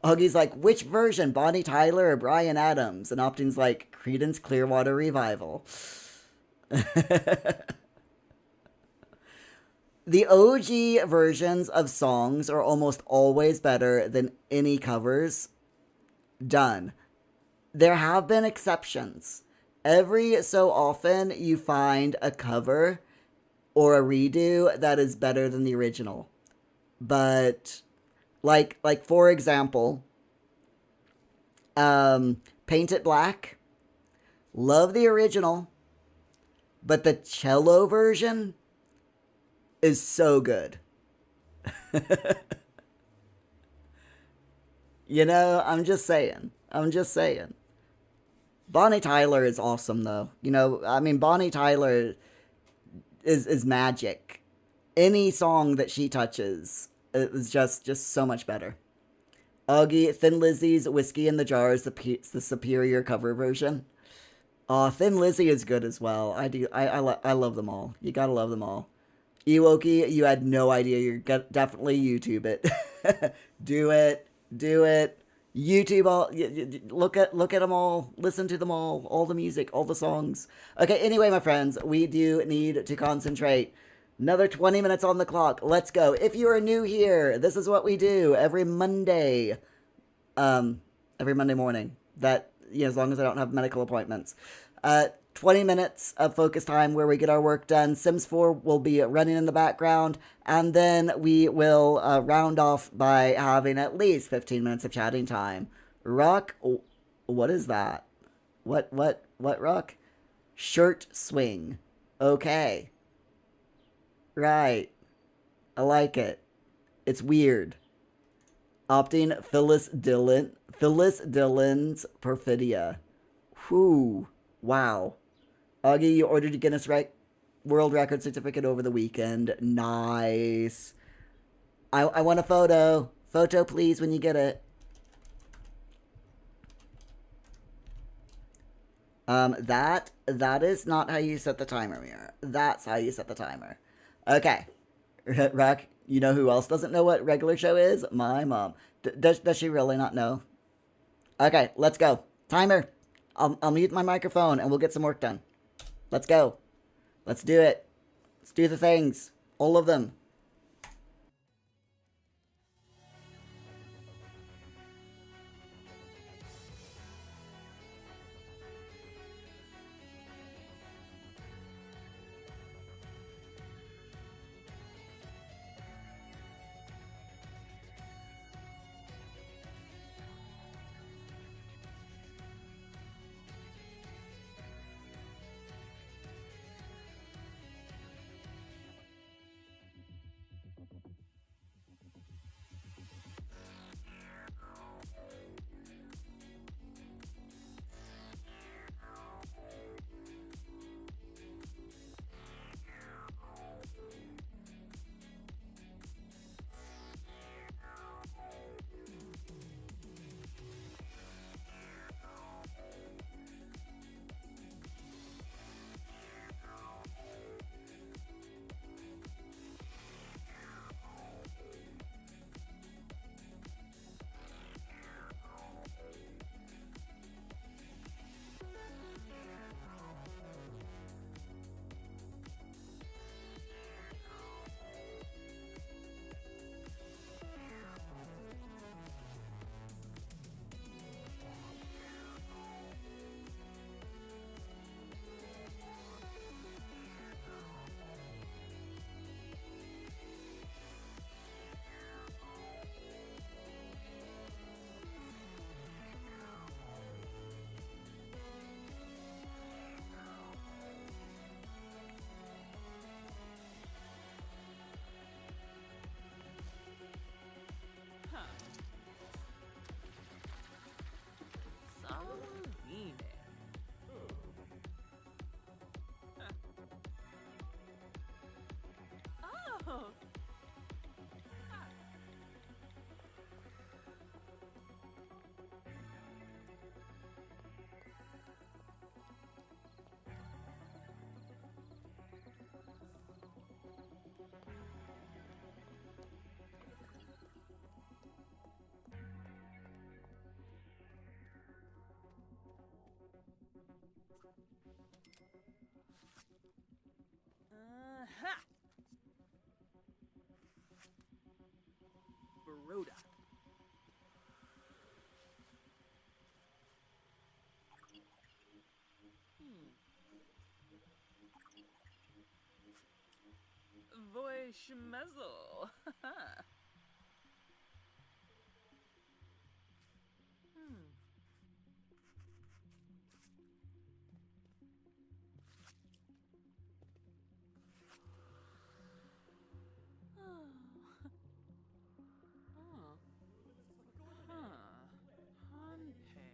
Augie's like, which version? Bonnie Tyler or Brian Adams? And Opting's like, Creedence Clearwater Revival. The OG versions of songs are almost always better than any covers done. There have been exceptions. Every so often, you find a cover or a redo that is better than the original. But like for example, Paint It Black. Love the original, but the cello version is so good. I'm just saying. Bonnie Tyler is awesome though. Bonnie Tyler is magic. Any song that she touches is just so much better. Augie, Thin Lizzy's Whiskey in the Jar is the superior cover version. Thin Lizzy is good as well. I love them all. You gotta love them all. Ewoki, you had no idea. You're definitely YouTube it. Do it. YouTube all. Look at them all. Listen to them all the music, all the songs. Okay. Anyway, my friends, we do need to concentrate. Another 20 minutes on the clock. Let's go. If you are new here, this is what we do every Monday. Every Monday morning. That, as long as I don't have medical appointments. 20 minutes of focus time where we get our work done. Sims 4 will be running in the background, and then we will round off by having at least 15 minutes of chatting time. Rock, what is that? What rock? Shirt swing. Okay. Right. I like it. It's weird. Opting Phyllis Dillon's Perfidia. Whew. Wow. Augie, you ordered a Guinness World Record certificate over the weekend. Nice. I want a photo. Photo, please, when you get it. That is not how you set the timer, Mirror. That's how you set the timer. Okay. Rock, you know who else doesn't know what regular show is? My mom. Does she really not know? Okay, let's go. Timer. I'll mute my microphone and we'll get some work done. Let's go. Let's do it. Let's do the things. All of them. schmezzle. Unpay.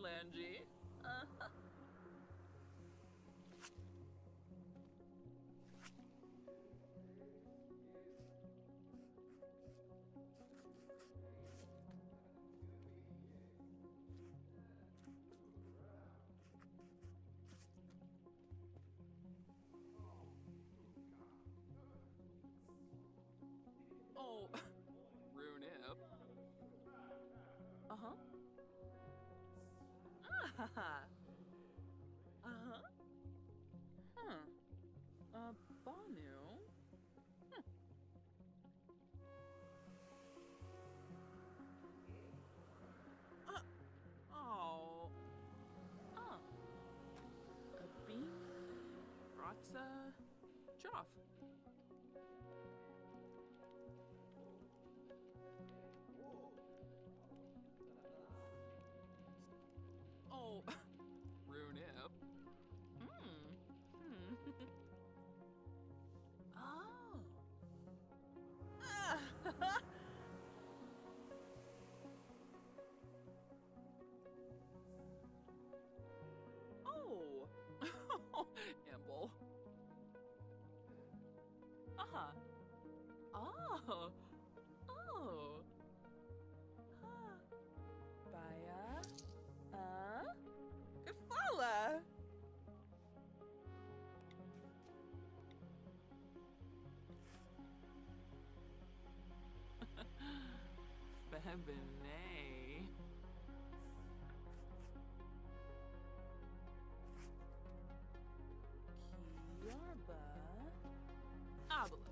Langy. Oh, Runip. Uh-huh. Ah. Uh-huh. Huh. Banu? Oh. Ah. A bean, Ratza, Joff. Oh, Runip. Oh. Ah. Oh. Amble. Uh-huh. Oh. Oh. Huh. Baya. Ifala. Febine. Kiarba. Abelo.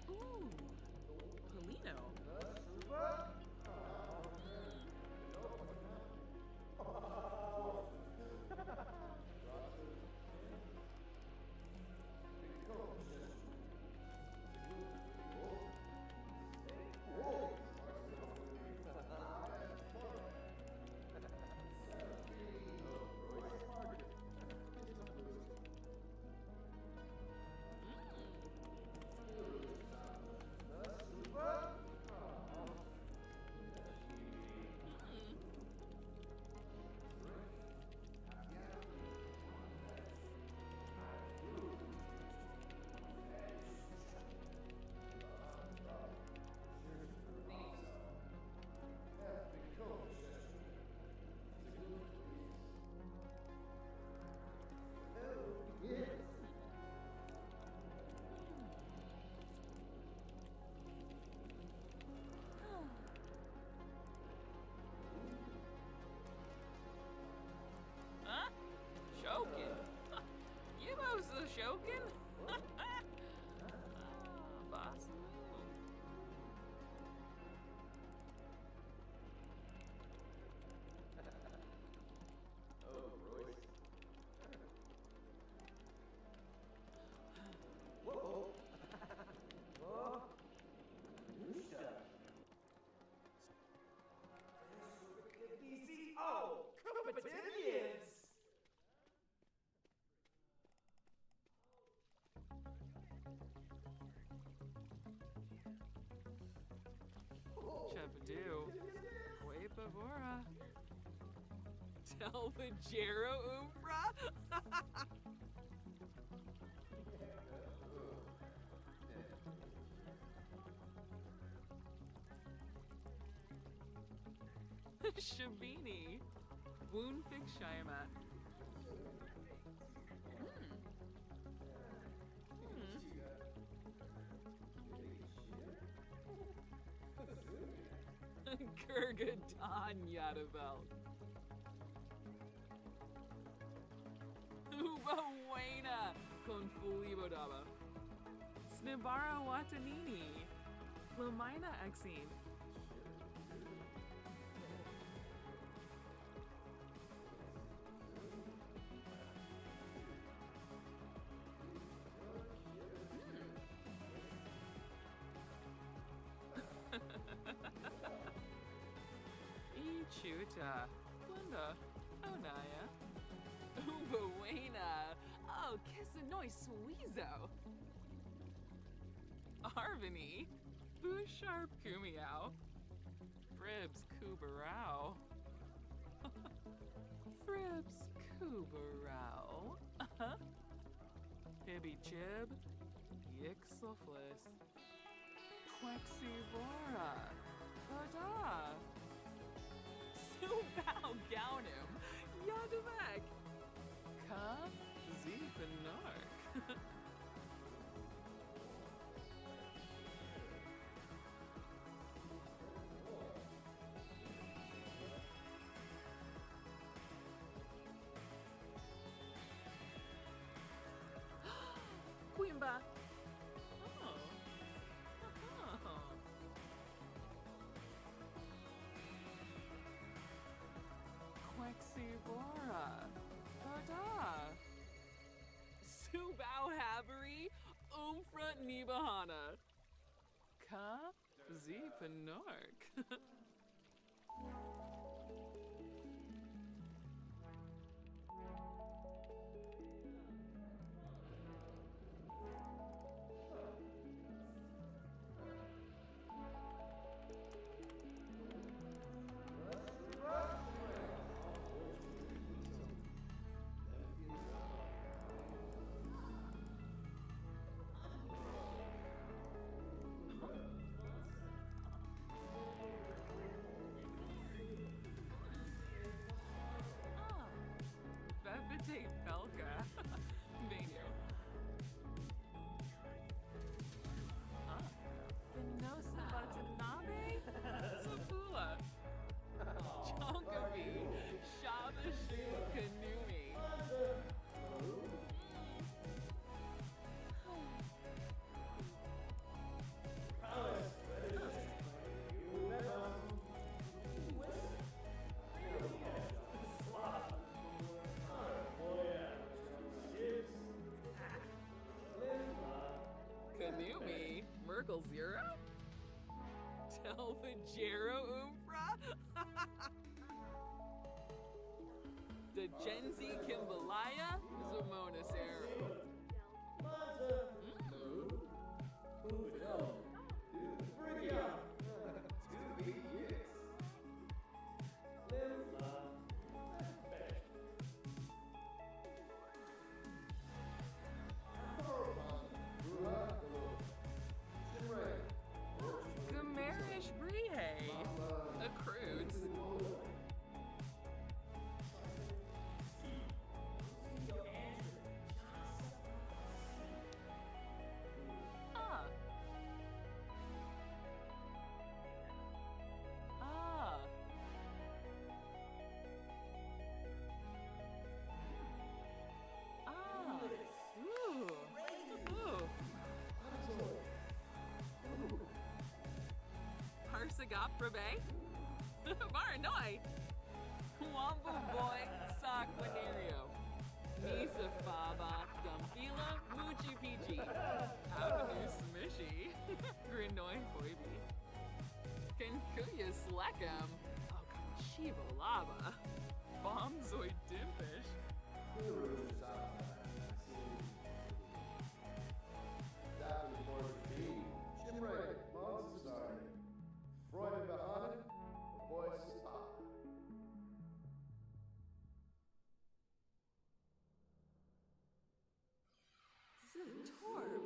Ooh, Polino. Huh? Shokin? Yumo's the Shokin? Boss. Oh, Competinians! Chapadu. Huepavora. Telvajero Umbra? Shabini. Woundfig Shiamat. Kurgadan Yadabel. Ubawana con Fulibodaba. Snibara Watanini. Lumina Exine. Ichuta. Glenda. Onaya. Ubawana. Oh, Kissanoi Sweezo. Arvini. Busharp Kumiao. Fribs Kubarao. Fribs Kubarao. Hibby Chib. Yixliflis. Quexivora. Oda. Subao Gaunim. Yadavek. Ka. Zeepanark. Quimba. Oh. Oh. Quexivora. Oda. Subao Havery. Umfra Nibahana. Ka. Zeepanark. Bepite Pelka. Menu. Venosa Watanabe? Sabula. Chonkabi. Shabashu Kanumi. Kanumi? Merkel Zero? Telvajero Umfra? The Genzi Kimbalaya? Zamonis Arrow. Gamerish Brihe. Accrues. Ah. Ah. Ah. Ooh. Ooh. Parsagop Rabe? Maranoi! Wambo Boy Sakwanerio. Nisa Baba Dumpila Muchi Pichi. Avenue Smishy. Grinoi Boibi. Kenkuya Slekam. Oh, Chivo Lava. Bombzoid Dimpish. Freud behind, the voice is high. Torb.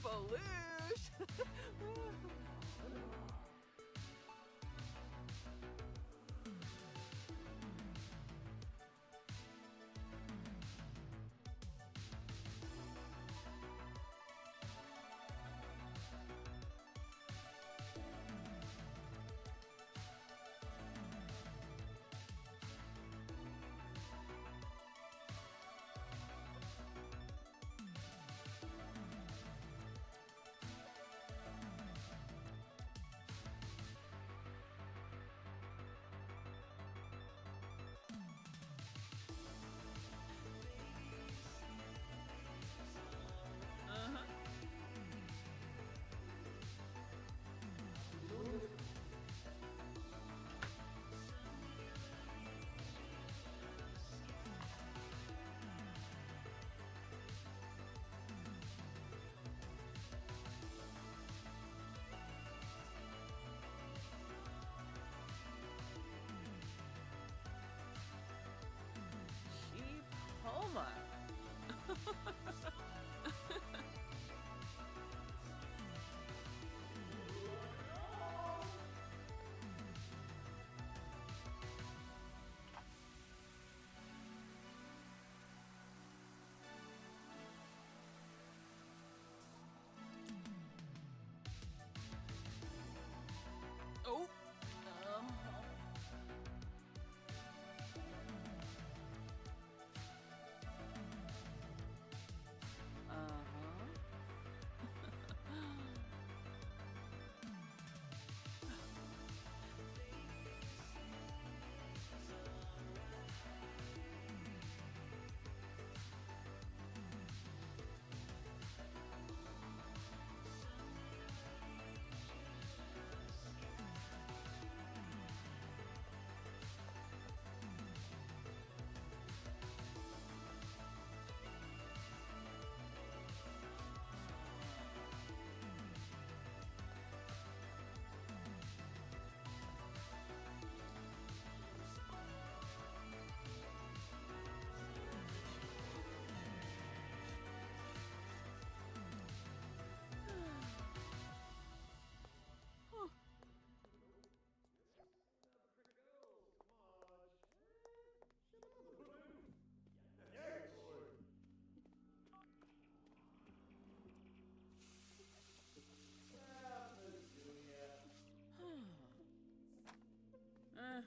Wampaloosh! Uh-huh. Sheep Homa. Oh. Uh.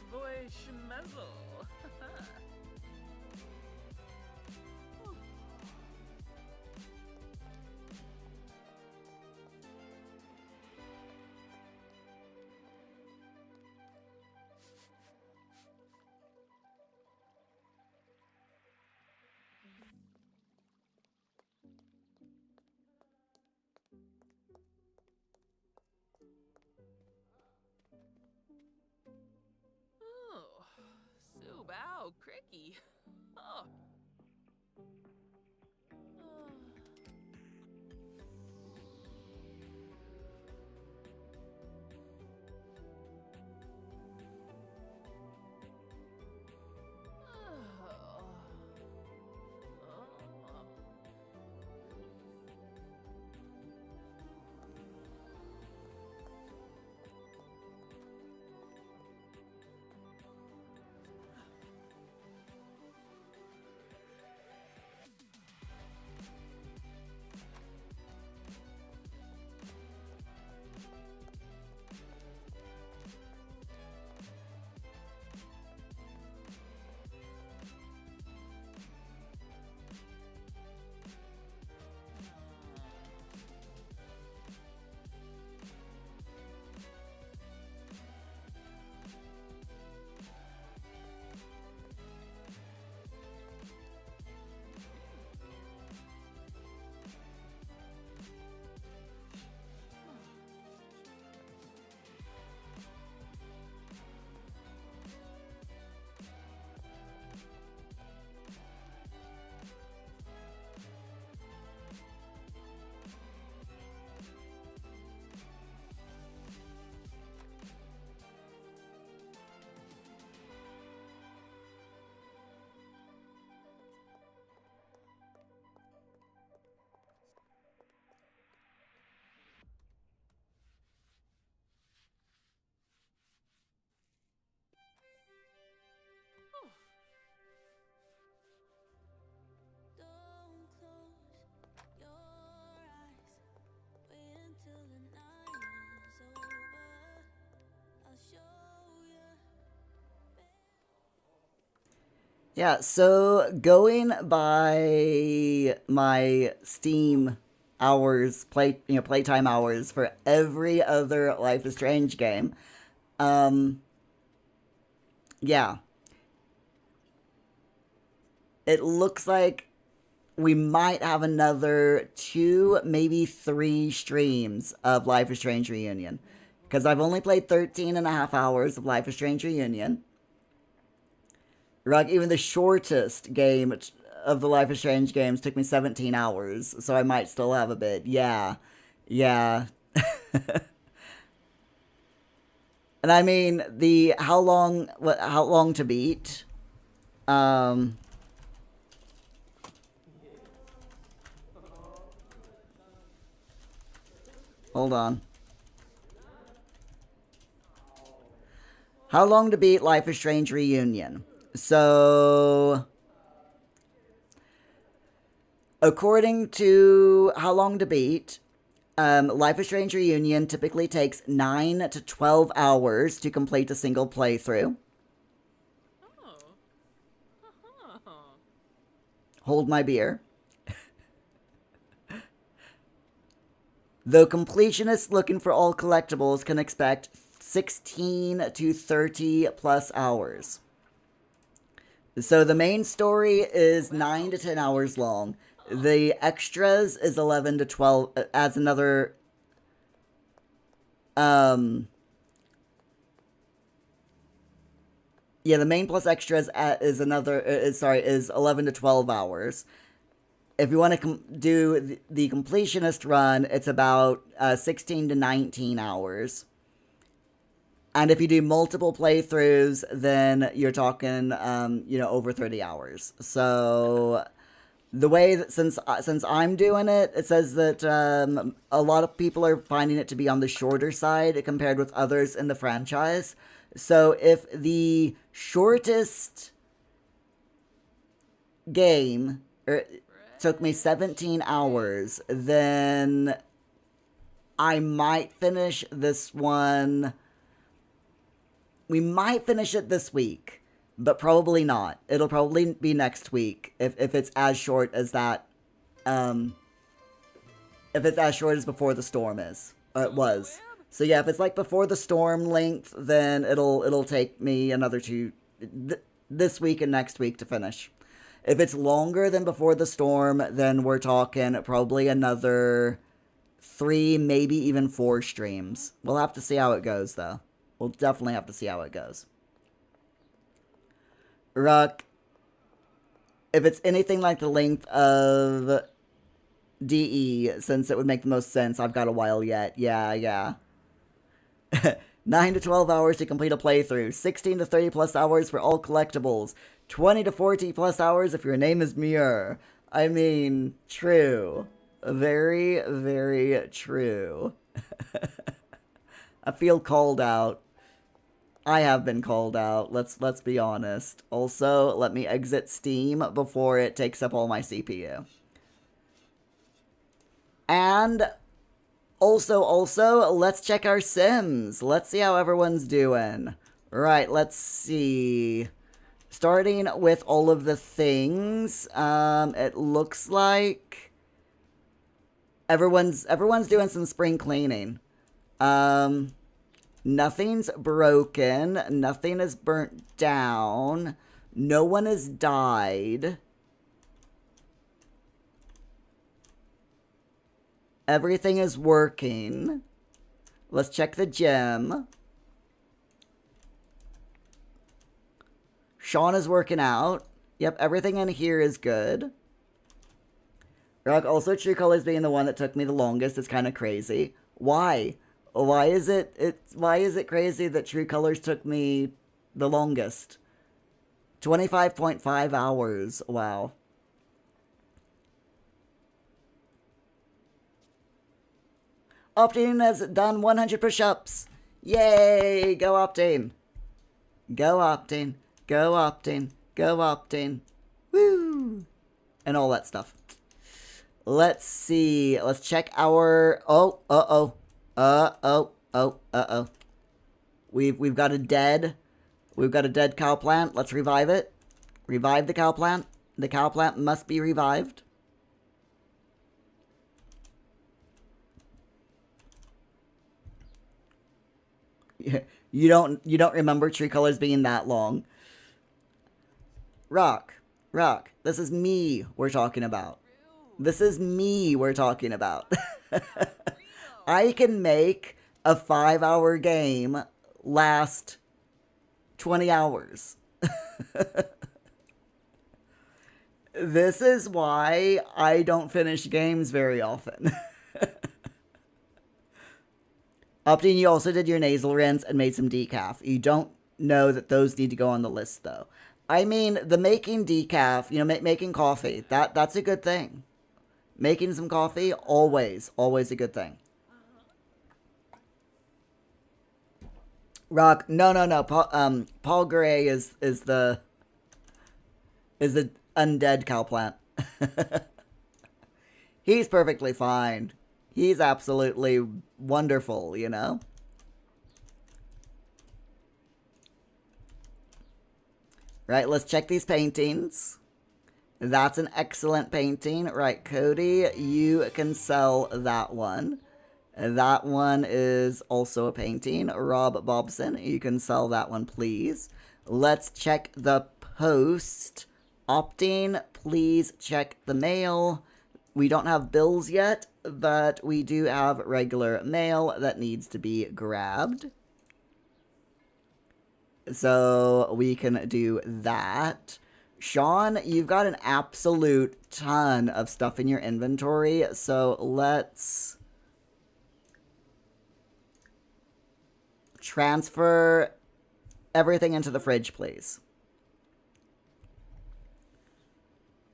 Boy schmezzle. Oh, Sue Bow Cricky. Oh. Yeah, so going by my Steam hours, playtime hours for every other Life is Strange game, um, yeah, it looks like we might have another 2, maybe 3 streams of Life is Strange Reunion. Because I've only played 13 and a half hours of Life is Strange Reunion. Like, even the shortest game of the Life is Strange games took me 17 hours, so I might still have a bit. Yeah. Yeah. And I mean, the how long to beat? Um, hold on. How long to beat Life is Strange Reunion? So, according to How Long to Beat, Life is Strange Reunion typically takes 9 to 12 hours to complete a single playthrough. Oh. Uh-huh. Hold my beer. Though completionists looking for all collectibles can expect 16 to 30 plus hours. So the main story is 9 to 10 hours long. The extras is 11 to 12, adds another, yeah, the main plus extras is 11 to 12 hours. If you want to do the completionist run, it's about 16 to 19 hours. And if you do multiple playthroughs, then you're talking, over 30 hours. So the way that since I'm doing it, it says that a lot of people are finding it to be on the shorter side compared with others in the franchise. So if the shortest game took me 17 hours, then I might finish this one. We might finish it this week, but probably not. It'll probably be next week if it's as short as that. If it's as short as Before the Storm is, it was. So yeah, if it's like Before the Storm length, then it'll take me another this week and next week to finish. If it's longer than Before the Storm, then we're talking probably another 3, maybe even 4 streams. We'll have to see how it goes, though. We'll definitely have to see how it goes. Ruck, if it's anything like the length of DE, since it would make the most sense, I've got a while yet. Yeah. 9 to 12 hours to complete a playthrough. 16 to 30 plus hours for all collectibles. 20 to 40 plus hours if your name is Muir. I mean, true. Very, very true. I feel called out. I have been called out. Let's be honest. Also, let me exit Steam before it takes up all my CPU. And also, let's check our Sims. Let's see how everyone's doing. Right, let's see. Starting with all of the things, it looks like everyone's doing some spring cleaning. Nothing's broken. Nothing is burnt down. No one has died. Everything is working. Let's check the gym. Sean is working out. Yep, everything in here is good. Also, True Colors being the one that took me the longest is kind of crazy. Why? Why is it crazy that True Colors took me the longest? 25.5 hours. Wow. Optine has done 100 push-ups. Yay! Go Optine. Go Optine. Go Optine. Go Optine. Woo! And all that stuff. Let's see. Let's check our... Uh-oh. We've got a dead cow plant. Let's revive it. Revive the cow plant. The cow plant must be revived. You don't remember tree colors being that long. Rock. This is me we're talking about. This is me we're talking about. I can make a 5-hour game last 20 hours. This is why I don't finish games very often. Optine, you also did your nasal rinse and made some decaf. You don't know that those need to go on the list, though. I mean, the making decaf, making coffee, that's a good thing. Making some coffee, always a good thing. Rock, no. Paul Gray is the undead cow plant. He's perfectly fine. He's absolutely wonderful, Right, let's check these paintings. That's an excellent painting. Right, Cody, you can sell that one. That one is also a painting. Rob Bobson, you can sell that one, please. Let's check the post. Opting, please check the mail. We don't have bills yet, but we do have regular mail that needs to be grabbed. So we can do that. Sean, you've got an absolute ton of stuff in your inventory, so let's transfer everything into the fridge, please.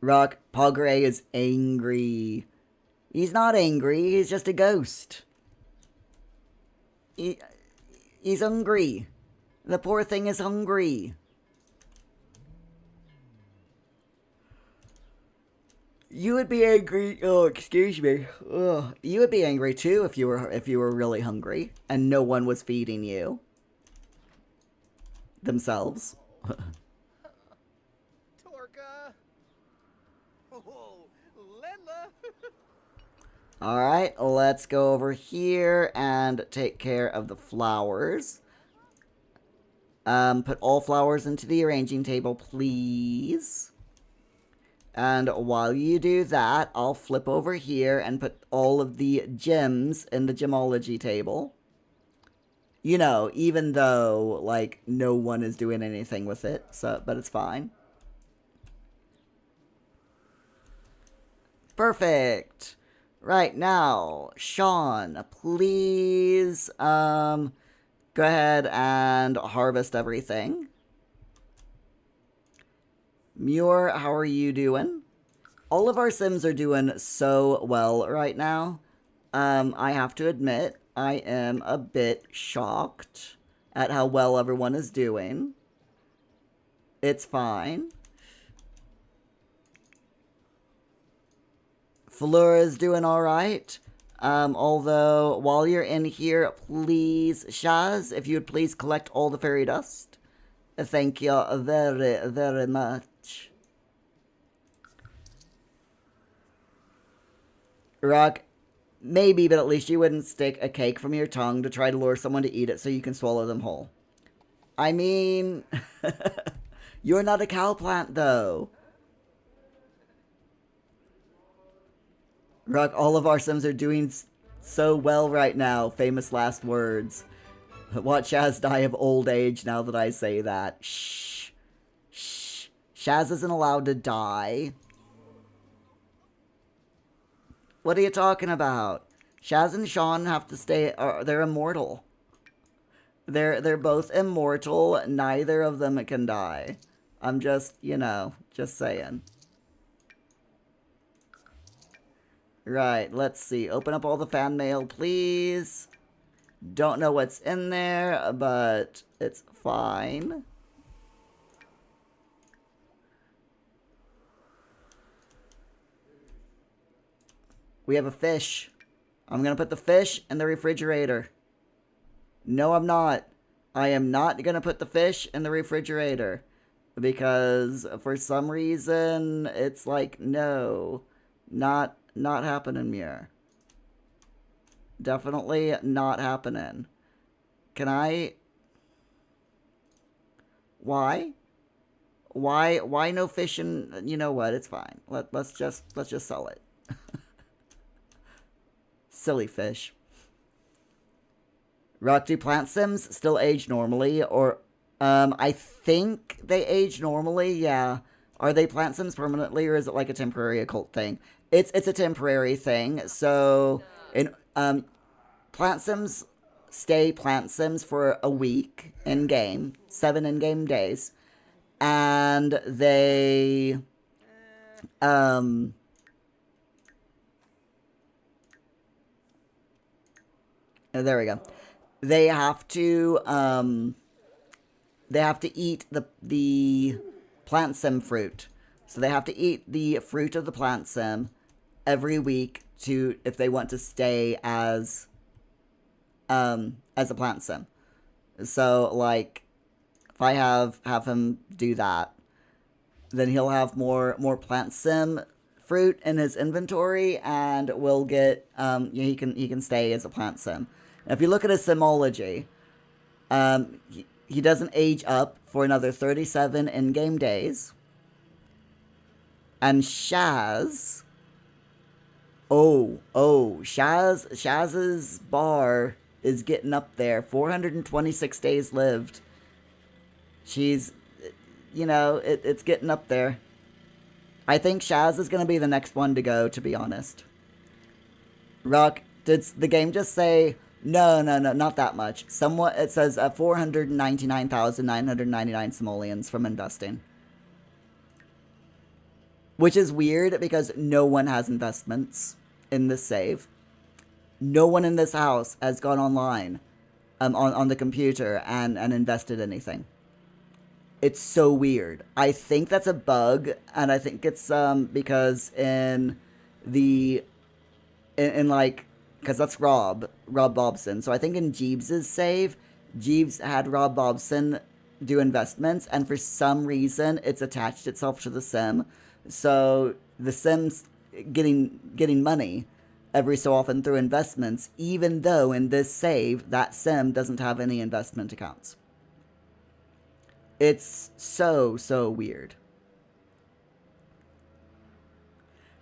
Rock, Paul Gray is angry. He's not angry, he's just a ghost. He's hungry. The poor thing is hungry. You would be angry. Oh, excuse me. Ugh. You would be angry too if you were really hungry and no one was feeding you themselves. Torka. Oh, Lela. All right, let's go over here and take care of the flowers. Put all flowers into the arranging table, please. And while you do that, I'll flip over here and put all of the gems in the gemology table. Even though, no one is doing anything with it, but it's fine. Perfect. Right now, Sean, please, go ahead and harvest everything. Muir, how are you doing? All of our Sims are doing so well right now. I have to admit, I am a bit shocked at how well everyone is doing. It's fine. Fleur is doing alright. Although, while you're in here, please, Shaz, if you would please collect all the fairy dust. Thank you very, very much. Rock, maybe, but at least you wouldn't stick a cake from your tongue to try to lure someone to eat it so you can swallow them whole. I mean, you're not a cow plant, though. Rock, all of our Sims are doing so well right now. Famous last words. Watch Shaz die of old age now that I say that. Shh. Shh. Shaz isn't allowed to die. What are you talking about? Shaz and Sean have to stay, they're immortal. They're both immortal. Neither of them can die. I'm just, just saying. Right, let's see. Open up all the fan mail, please. Don't know what's in there, but it's fine. We have a fish. I'm going to put the fish in the refrigerator. No, I'm not. I am not going to put the fish in the refrigerator. because for some reason it's like, no, not happening, Muir. Definitely not happening. Can I? Why? Why no fishing? You know what? It's fine. Let's just sell it. Silly fish. Rock, do plant sims still age normally, or I think they age normally. Yeah. Are they plant sims permanently, or is it like a temporary occult thing? It's a temporary thing. So in plant sims stay plant sims for a week in game, 7 in game days, and they there we go. They have to eat the plant sim fruit. So they have to eat the fruit of the plant sim every week to if they want to stay as a plant sim. So like if I have him do that, then he'll have more plant sim fruit in his inventory, and will get he can stay as a plant sim. Now, if you look at his simology, he doesn't age up for another 37 in-game days. And Shaz, Shaz's bar is getting up there. 426 days lived. She's, it's getting up there. I think Shaz is going to be the next one to go, to be honest. Rock, did the game just say, no, not that much. Somewhat, it says 499,999 simoleons from investing. Which is weird because no one has investments in this save. No one in this house has gone online on the computer and invested anything. It's so weird. I think that's a bug, and I think it's because in like, because that's Rob Bobson. So I think in Jeebs' save, Jeebs had Rob Bobson do investments, and for some reason it's attached itself to the sim. So the sim's getting money every so often through investments, even though in this save that sim doesn't have any investment accounts. It's so weird.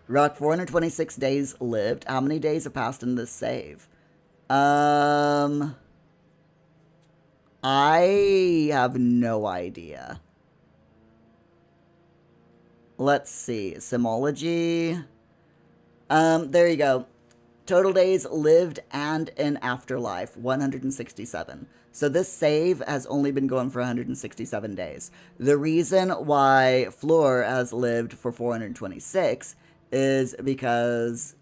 Rock, 426 days lived. How many days have passed in this save? I have no idea. Let's see. Simology. There you go. Total days lived and in afterlife, 167. So this save has only been going for 167 days. The reason why Floor has lived for 426 is because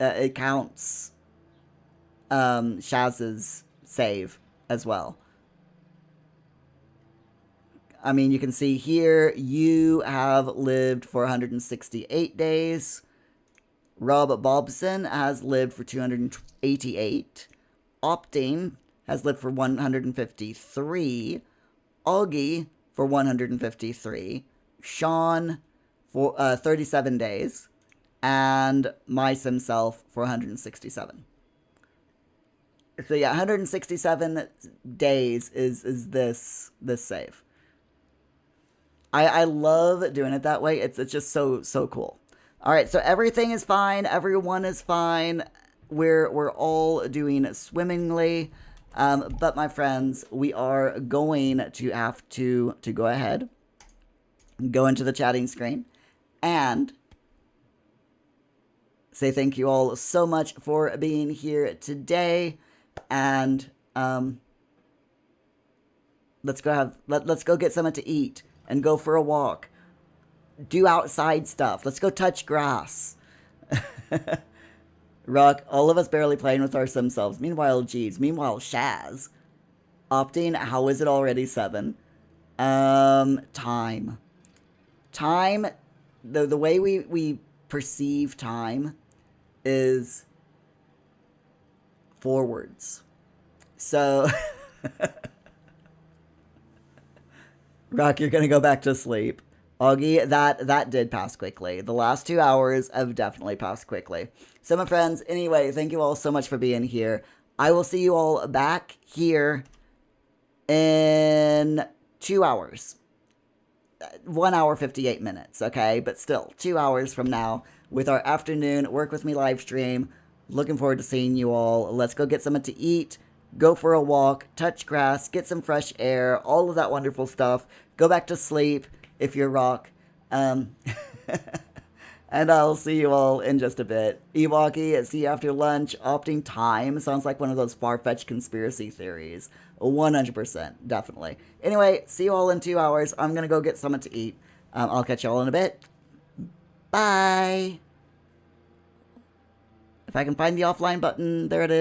it counts Shaz's save as well. I mean, you can see here, you have lived for 168 days. Rob Bobson has lived for 288. Opting has lived for 153. Augie for 153. Sean for 37 days. And Mice himself for 167. So yeah, 167 days is this save. I love doing it that way. It's just so cool. All right, so everything is fine. Everyone is fine. We're all doing swimmingly. But my friends, we are going to have to go ahead, go into the chatting screen, and say thank you all so much for being here today. And let's go get something to eat and go for a walk. Do outside stuff. Let's go touch grass. Rock, all of us barely playing with our sim selves. Meanwhile, Shaz. Opting, how is it already 7? Time. Time, the way we perceive time is forwards. So Rock, you're gonna go back to sleep. Augie, that did pass quickly. The last 2 hours have definitely passed quickly. So, my friends, anyway, thank you all so much for being here. I will see you all back here in 2 hours. 1 hour, 58 minutes, okay? But still, 2 hours from now with our afternoon Work With Me live stream. Looking forward to seeing you all. Let's go get something to eat, go for a walk, touch grass, get some fresh air, all of that wonderful stuff. Go back to sleep if you're Rock. And I'll see you all in just a bit. Ewalkie, see you after lunch. Opting time sounds like one of those far-fetched conspiracy theories. 100%, definitely. Anyway, see you all in 2 hours. I'm going to go get something to eat. I'll catch you all in a bit. Bye. If I can find the offline button, there it is.